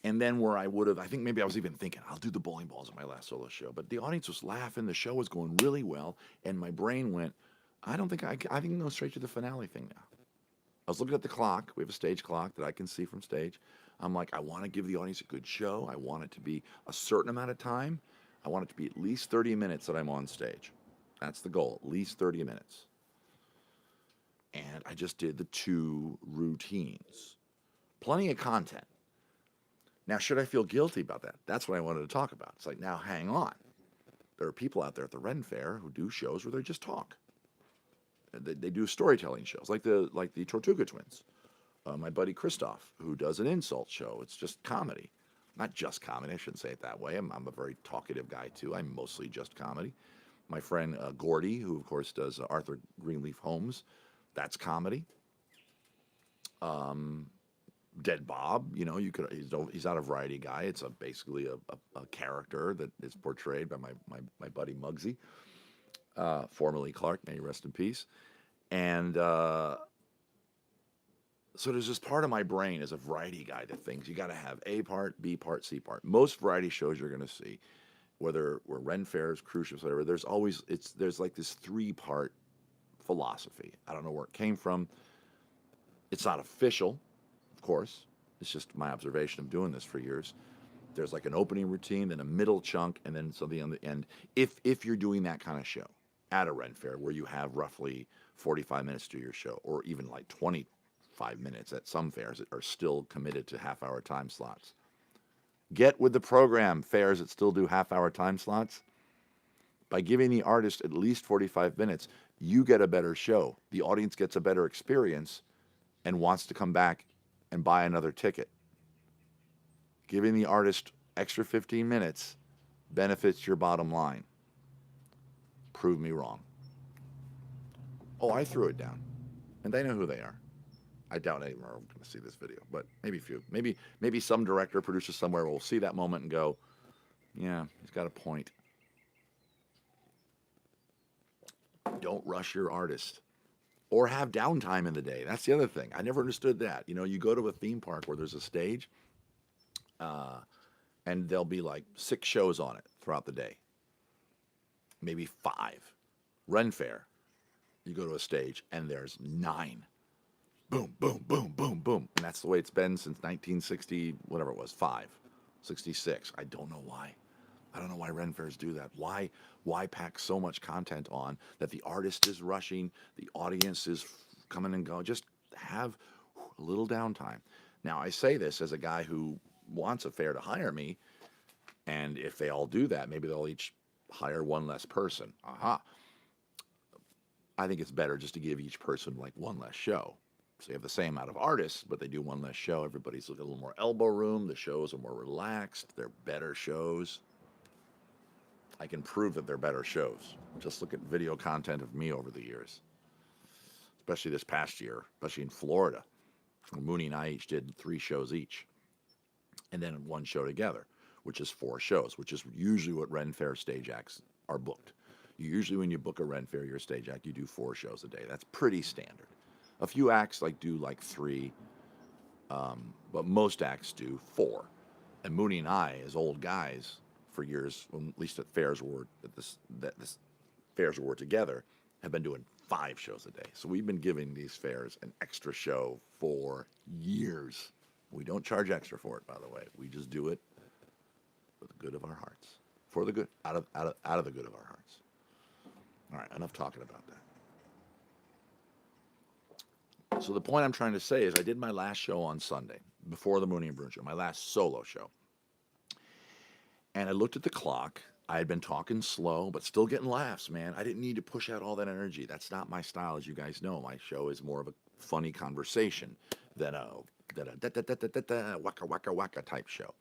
And then where I would have, I think maybe I was even thinking, I'll do the bowling balls on my last solo show. But the audience was laughing. The show was going really well. And my brain went, I think I can go straight to the finale thing now. I was looking at the clock. We have a stage clock that I can see from stage. I'm like, I want to give the audience a good show. I want it to be a certain amount of time. I want it to be at least 30 minutes that I'm on stage. That's the goal, at least 30 minutes. And I just did the 2 routines. Plenty of content. Now, should I feel guilty about that? That's what I wanted to talk about. It's like, now hang on. There are people out there at the Ren Fair who do shows where they just talk. They do storytelling shows, like the Tortuga Twins. My buddy Christoph, who does an insult show. It's just comedy. Not just comedy, I shouldn't say it that way. I'm a very talkative guy, too. I'm mostly just comedy. My friend Gordy, who, of course, does Arthur Greenleaf Holmes. That's comedy. Dead Bob, you know, he's not a variety guy. It's basically a character that is portrayed by my buddy Muggsy, formerly Clark, may he rest in peace. And so there's this part of my brain as a variety guy that thinks you got to have A part, B part, C part. Most variety shows you're going to see, whether we're Ren Fairs, cruise ships, whatever, there's like this 3-part philosophy. I don't know where it came from. It's not official. Of course, it's just my observation of doing this for years. There's like an opening routine, then a middle chunk, and then something on the end. If you're doing that kind of show at a Ren Fair where you have roughly 45 minutes to your show, or even like 25 minutes at some fairs that are still committed to half-hour time slots. Get with the program, fairs that still do half-hour time slots. By giving the artist at least 45 minutes, you get a better show. The audience gets a better experience and wants to come back and buy another ticket. Giving the artist extra 15 minutes benefits your bottom line. Prove me wrong. Oh, I threw it down. And they know who they are. I doubt anyone are going to see this video, but maybe a few. Maybe some director, producer somewhere will see that moment and go, yeah, he's got a point. Don't rush your artist. Or have downtime in the day. That's the other thing. I never understood that. You know, you go to a theme park where there's a stage, and there'll be like 6 shows on it throughout the day. Maybe 5. Ren Fair, you go to a stage, and there's 9. Boom, boom, boom, boom, boom. And that's the way it's been since 1960, whatever it was, 66. I don't know why. I don't know why Ren Fairs do that. Why pack so much content on that the artist is rushing, the audience is coming and going? Just have a little downtime. Now, I say this as a guy who wants a fair to hire me, and if they all do that, maybe they'll each hire one less person. Aha. I think it's better just to give each person like one less show. So you have the same amount of artists, but they do one less show. Everybody's a little more elbow room. The shows are more relaxed. They're better shows. I can prove that they're better shows. Just look at video content of me over the years, especially this past year, especially in Florida. Mooney and I each did 3 shows each, and then 1 show together. which is 4 shows, which is usually what Ren Fair stage acts are booked. Usually when you book a Ren Fair, you're a stage act, you do 4 shows a day. That's pretty standard. A few acts do like 3, but most acts do 4. And Mooney and I, as old guys, for years, well, at least at fairs were at this fairs were together, have been doing 5 shows a day. So we've been giving these fairs an extra show for years. We don't charge extra for it, by the way. We just do it for the good of our hearts, for the good, out of the good of our hearts. All right, enough talking about that. So the point I'm trying to say is I did my last show on Sunday, before the Mooney and Bruin show, my last solo show. And I looked at the clock. I had been talking slow, but still getting laughs, man. I didn't need to push out all that energy. That's not my style, as you guys know. My show is more of a funny conversation than a waka waka waka type show.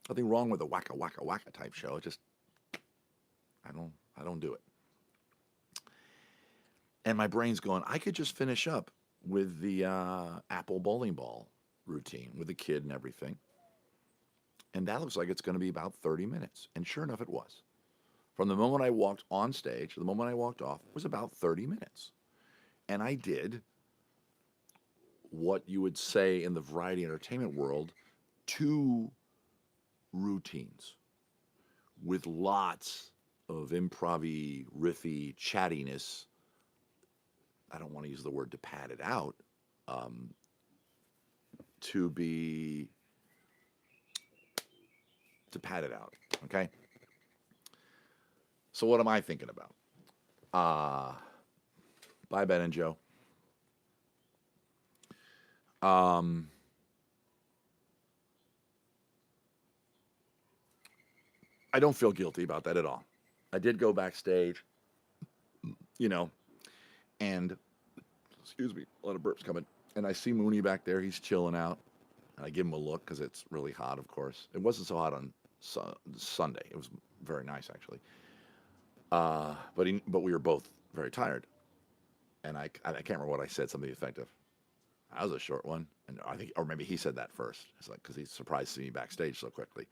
Nothing wrong with a waka waka waka type show. It just I don't do it. And my brain's going, I could just finish up with the apple bowling ball routine with the kid and everything. And that looks like it's going to be about 30 minutes. And sure enough, it was. From the moment I walked on stage to the moment I walked off was about 30 minutes. And I did what you would say in the variety entertainment world, 2 routines with lots of improv-y, riffy chattiness. I don't want to use the word to pad it out, to pad it out, okay? So what am I thinking about? Bye, Ben and Joe. I don't feel guilty about that at all. I did go backstage, you know, and, excuse me, a lot of burps coming, and I see Mooney back there. He's chilling out, and I give him a look because it's really hot, of course. It wasn't so hot on Sunday. It was very nice, actually. But we were both very tired, and I can't remember what I said. Something effective. That was a short one, and I think, or maybe he said that first. It's like because he's surprised to see me backstage so quickly,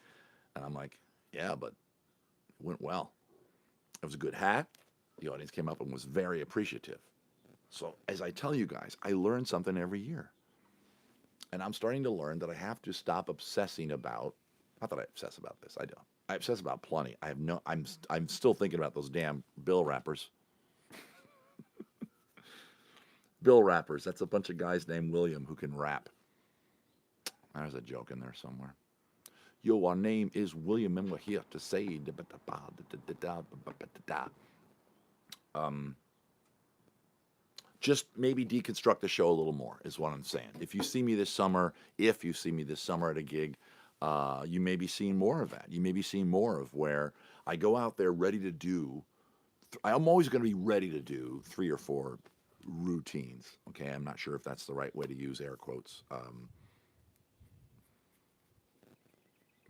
and I'm like, yeah, but it went well. It was a good hat. The audience came up and was very appreciative. So as I tell you guys, I learn something every year, and I'm starting to learn that I have to stop obsessing about. Not that I obsess about this. I don't. I obsess about plenty. I have no. I'm still thinking about those damn bill wrappers. Bill rappers. That's a bunch of guys named William who can rap. There's a joke in there somewhere. Yo, our name is William, and we're here to say. Just maybe deconstruct the show a little more is what I'm saying. If you see me this summer at a gig, you may be seeing more of that. You may be seeing more of where I go out there ready to do. I'm always going to be ready to do 3 or 4 routines. Okay, I'm not sure if that's the right way to use air quotes.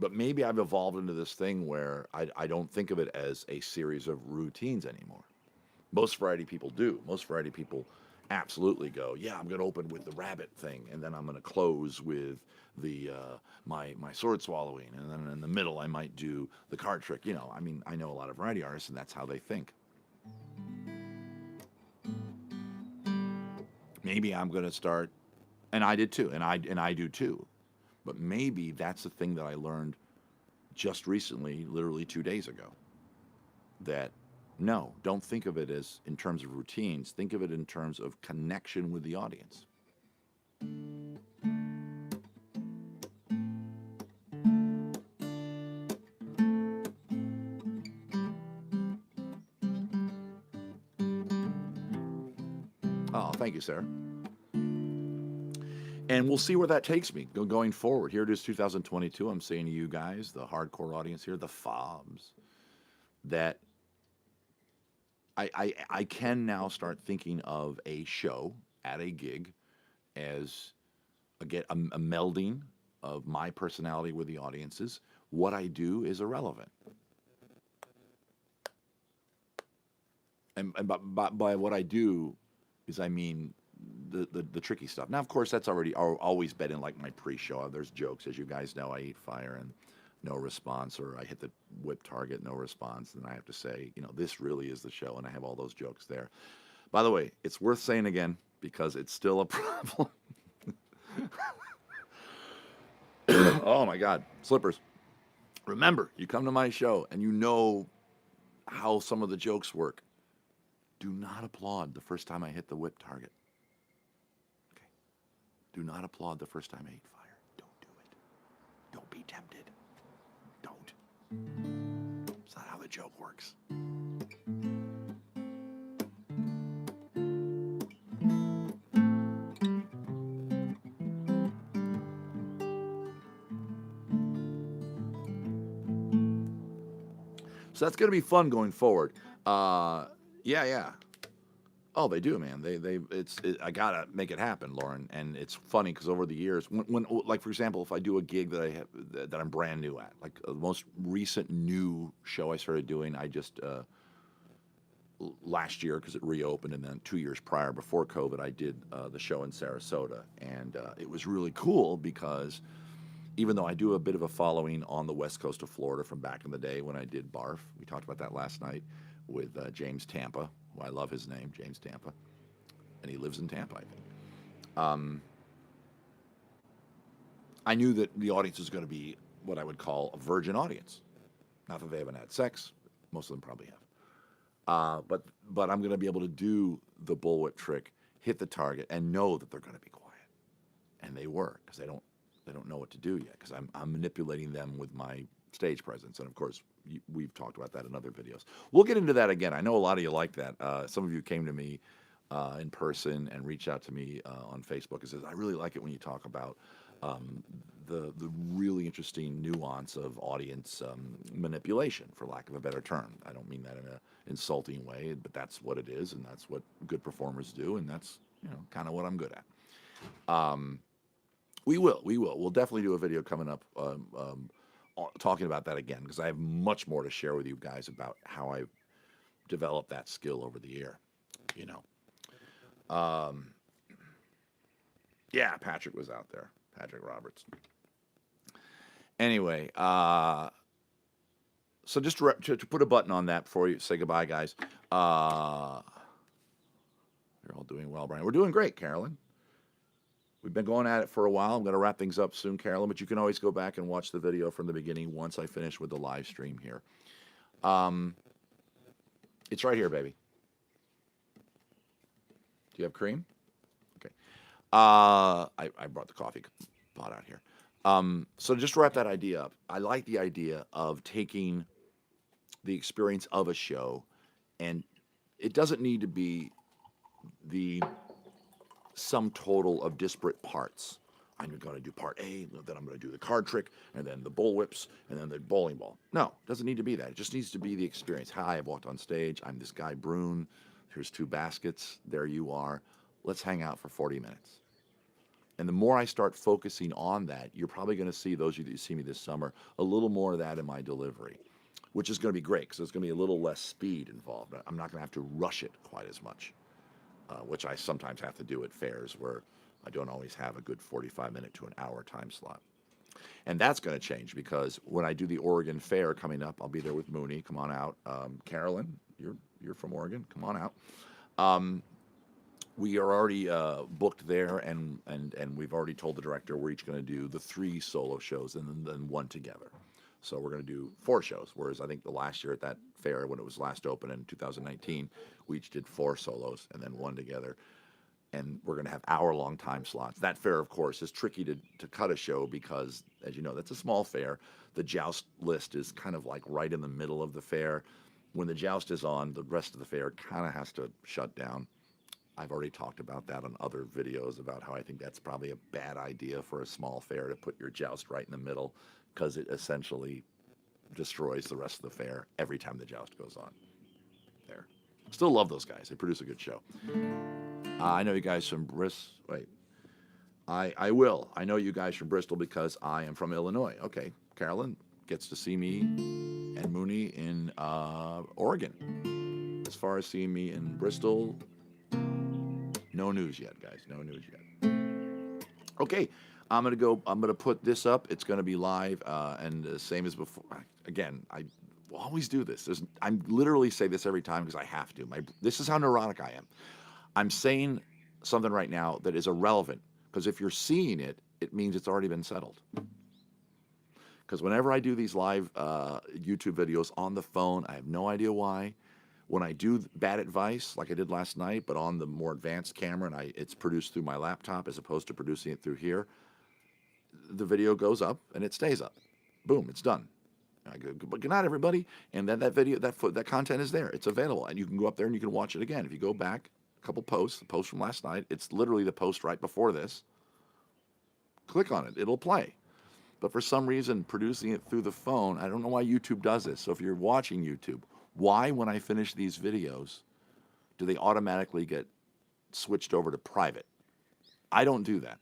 But maybe I've evolved into this thing where I don't think of it as a series of routines anymore. Most variety people do. Most variety people absolutely go, yeah, I'm going to open with the rabbit thing, and then I'm going to close with the my sword swallowing, and then in the middle I might do the card trick. You know, I mean, I know a lot of variety artists, and that's how they think. Maybe I'm going to start, and I did too, and I do too. But maybe that's the thing that I learned just recently, literally 2 days ago. That no, don't think of it as in terms of routines. Think of it in terms of connection with the audience. Oh, thank you, Sarah. And we'll see where that takes me going forward. Here it is, 2022. I'm saying to you guys, the hardcore audience here, the fobs, that I can now start thinking of a show at a gig as, again, a melding of my personality with the audience's. What I do is irrelevant. And by what I do is I mean the tricky stuff. Now, of course, that's always been in like my pre-show. There's jokes, as you guys know. I eat fire and no response, or I hit the whip target, no response, then I have to say, this really is the show, and I have all those jokes there. By the way, it's worth saying again because it's still a problem. Oh my God, slippers. Remember, you come to my show and you know how some of the jokes work. Do not applaud the first time I hit the whip target. Okay. Do not applaud the first time I hit fire. Don't do it. Don't be tempted. Don't. It's not how the joke works. So that's going to be fun going forward. Yeah. Oh, they do, man. I gotta make it happen, Lauren. And it's funny because over the years, when, like for example, if I do a gig that I have that I'm brand new at, like the most recent new show I started doing, I just last year because it reopened, and then 2 years prior, before COVID, I did the show in Sarasota, and it was really cool because even though I do a bit of a following on the west coast of Florida from back in the day when I did Barf, we talked about that last night with James Tampa, who I love his name, James Tampa, and he lives in Tampa, I think. I knew that the audience was going to be what I would call a virgin audience. Not that they haven't had sex, most of them probably have. But I'm going to be able to do the bullwhip trick, hit the target, and know that they're going to be quiet, and they were because they don't know what to do yet because I'm manipulating them with my stage presence. And of course, we've talked about that in other videos. We'll get into that again. I know a lot of you like that. Some of you came to me in person and reached out to me on Facebook and says, I really like it when you talk about the really interesting nuance of audience manipulation, for lack of a better term. I don't mean that in an insulting way, but that's what it is, and that's what good performers do, and that's kind of what I'm good at. We will. We'll definitely do a video coming up talking about that again because I have much more to share with you guys about how I've developed that skill over the year. Yeah, Patrick was out there. Patrick Roberts. Anyway, so just to put a button on that before you say goodbye, guys. You're all doing well, Brian. We're doing great, Carolyn. We've been going at it for a while. I'm going to wrap things up soon, Carolyn, but you can always go back and watch the video from the beginning once I finish with the live stream here. It's right here, baby. Do you have cream? Okay. I brought the coffee pot out here. So just to wrap that idea up, I like the idea of taking the experience of a show, and it doesn't need to be the sum total of disparate parts. I'm going to do part A, then I'm going to do the card trick, and then the bullwhips, and then the bowling ball. No, it doesn't need to be that. It just needs to be the experience. Hi, I've walked on stage. I'm this guy, Brune. Here's 2 baskets. There you are. Let's hang out for 40 minutes. And the more I start focusing on that, you're probably going to see, those of you that see me this summer, a little more of that in my delivery, which is going to be great because there's going to be a little less speed involved. I'm not going to have to rush it quite as much, which I sometimes have to do at fairs where I don't always have a good 45-minute to an hour time slot. And that's going to change because when I do the Oregon Fair coming up, I'll be there with Mooney. Come on out. Carolyn, you're from Oregon. Come on out. We are already booked there, and we've already told the director we're each going to do the 3 solo shows and then 1 together. So we're going to do 4 shows, whereas I think the last year at that fair, when it was last open in 2019, we each did 4 solos and then 1 together. And we're going to have hour-long time slots. That fair, of course, is tricky to cut a show because, as you know, that's a small fair. The joust list is kind of like right in the middle of the fair. When the joust is on, the rest of the fair kind of has to shut down. I've already talked about that on other videos about how I think that's probably a bad idea for a small fair to put your joust right in the middle because it essentially destroys the rest of the fair every time the joust goes on. There. Still love those guys. They produce a good show. I know you guys from Bristol. Wait. I will. I know you guys from Bristol because I am from Illinois. Okay. Carolyn gets to see me and Mooney in Oregon. As far as seeing me in Bristol, no news yet, guys. No news yet. Okay. I'm gonna put this up. It's gonna be live, and same as before. Again, I will always do this. I'm literally say this every time because I have to. This is how neurotic I am. I'm saying something right now that is irrelevant because if you're seeing it, it means it's already been settled. Because whenever I do these live YouTube videos on the phone, I have no idea why. When I do bad advice, like I did last night, but on the more advanced camera, and it's produced through my laptop as opposed to producing it through here, the video goes up and it stays up. Boom, it's done. I go, but good night, everybody. And then that video, that content is there. It's available, and you can go up there and you can watch it again. If you go back a couple posts, the post from last night, it's literally the post right before this. Click on it, it'll play. But for some reason, producing it through the phone, I don't know why YouTube does this. So if you're watching YouTube, why, when I finish these videos, do they automatically get switched over to private? I don't do that.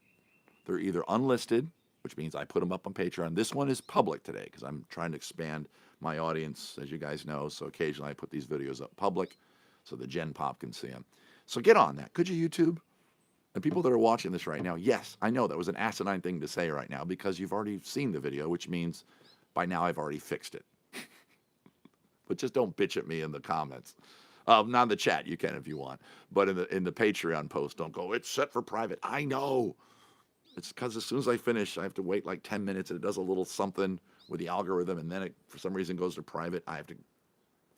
They're either unlisted, which means I put them up on Patreon. This one is public today because I'm trying to expand my audience, as you guys know. So occasionally I put these videos up public so the Gen Pop can see them. So get on that. Could you, YouTube? And people that are watching this right now, yes, I know that was an asinine thing to say right now because you've already seen the video, which means by now I've already fixed it. But just don't bitch at me in the comments. Not in the chat, you can if you want. But in the Patreon post, don't go, it's set for private. I know. It's because as soon as I finish, I have to wait like 10 minutes and it does a little something with the algorithm and then it, for some reason, goes to private. I have to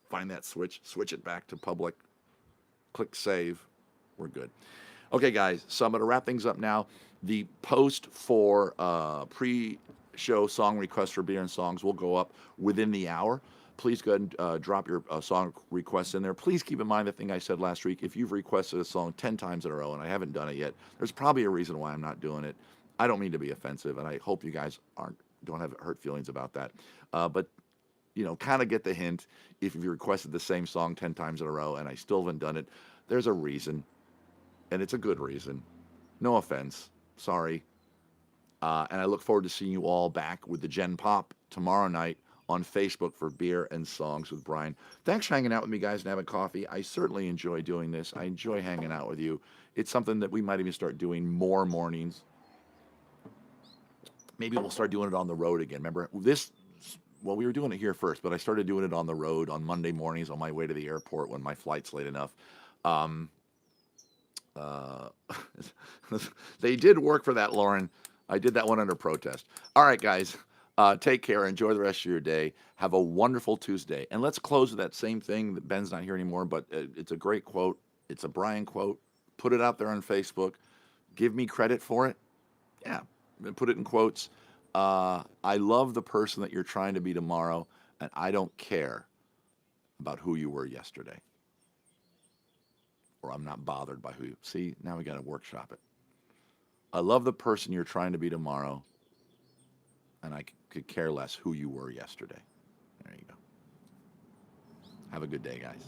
find that switch it back to public, click save. We're good. Okay, guys, so I'm going to wrap things up now. The post for pre-show song requests for beer and songs will go up within the hour. Please go ahead and drop your song requests in there. Please keep in mind the thing I said last week. If you've requested a song 10 times in a row and I haven't done it yet, there's probably a reason why I'm not doing it. I don't mean to be offensive, and I hope you guys don't have hurt feelings about that. But, you know, kind of get the hint. If you've requested the same song 10 times in a row and I still haven't done it, there's a reason, and it's a good reason. No offense. Sorry. And I look forward to seeing you all back with the Gen Pop tomorrow night on Facebook for Beer and Songs with Brian. Thanks for hanging out with me, guys, and having coffee. I certainly enjoy doing this. I enjoy hanging out with you. It's something that we might even start doing more mornings. Maybe we'll start doing it on the road again. Remember, well, we were doing it here first, but I started doing it on the road on Monday mornings on my way to the airport when my flight's late enough. They did work for that, Lauren. I did that one under protest. All right, guys. Take care. Enjoy the rest of your day. Have a wonderful Tuesday. And let's close with that same thing. That Ben's not here anymore, but it's a great quote. It's a Brian quote. Put it out there on Facebook. Give me credit for it. Yeah. Put it in quotes. I love the person that you're trying to be tomorrow, and I don't care about who you were yesterday. Or I'm not bothered by who you... See, now we got to workshop it. I love the person you're trying to be tomorrow, and I could care less who you were yesterday. There you go. Have a good day, guys.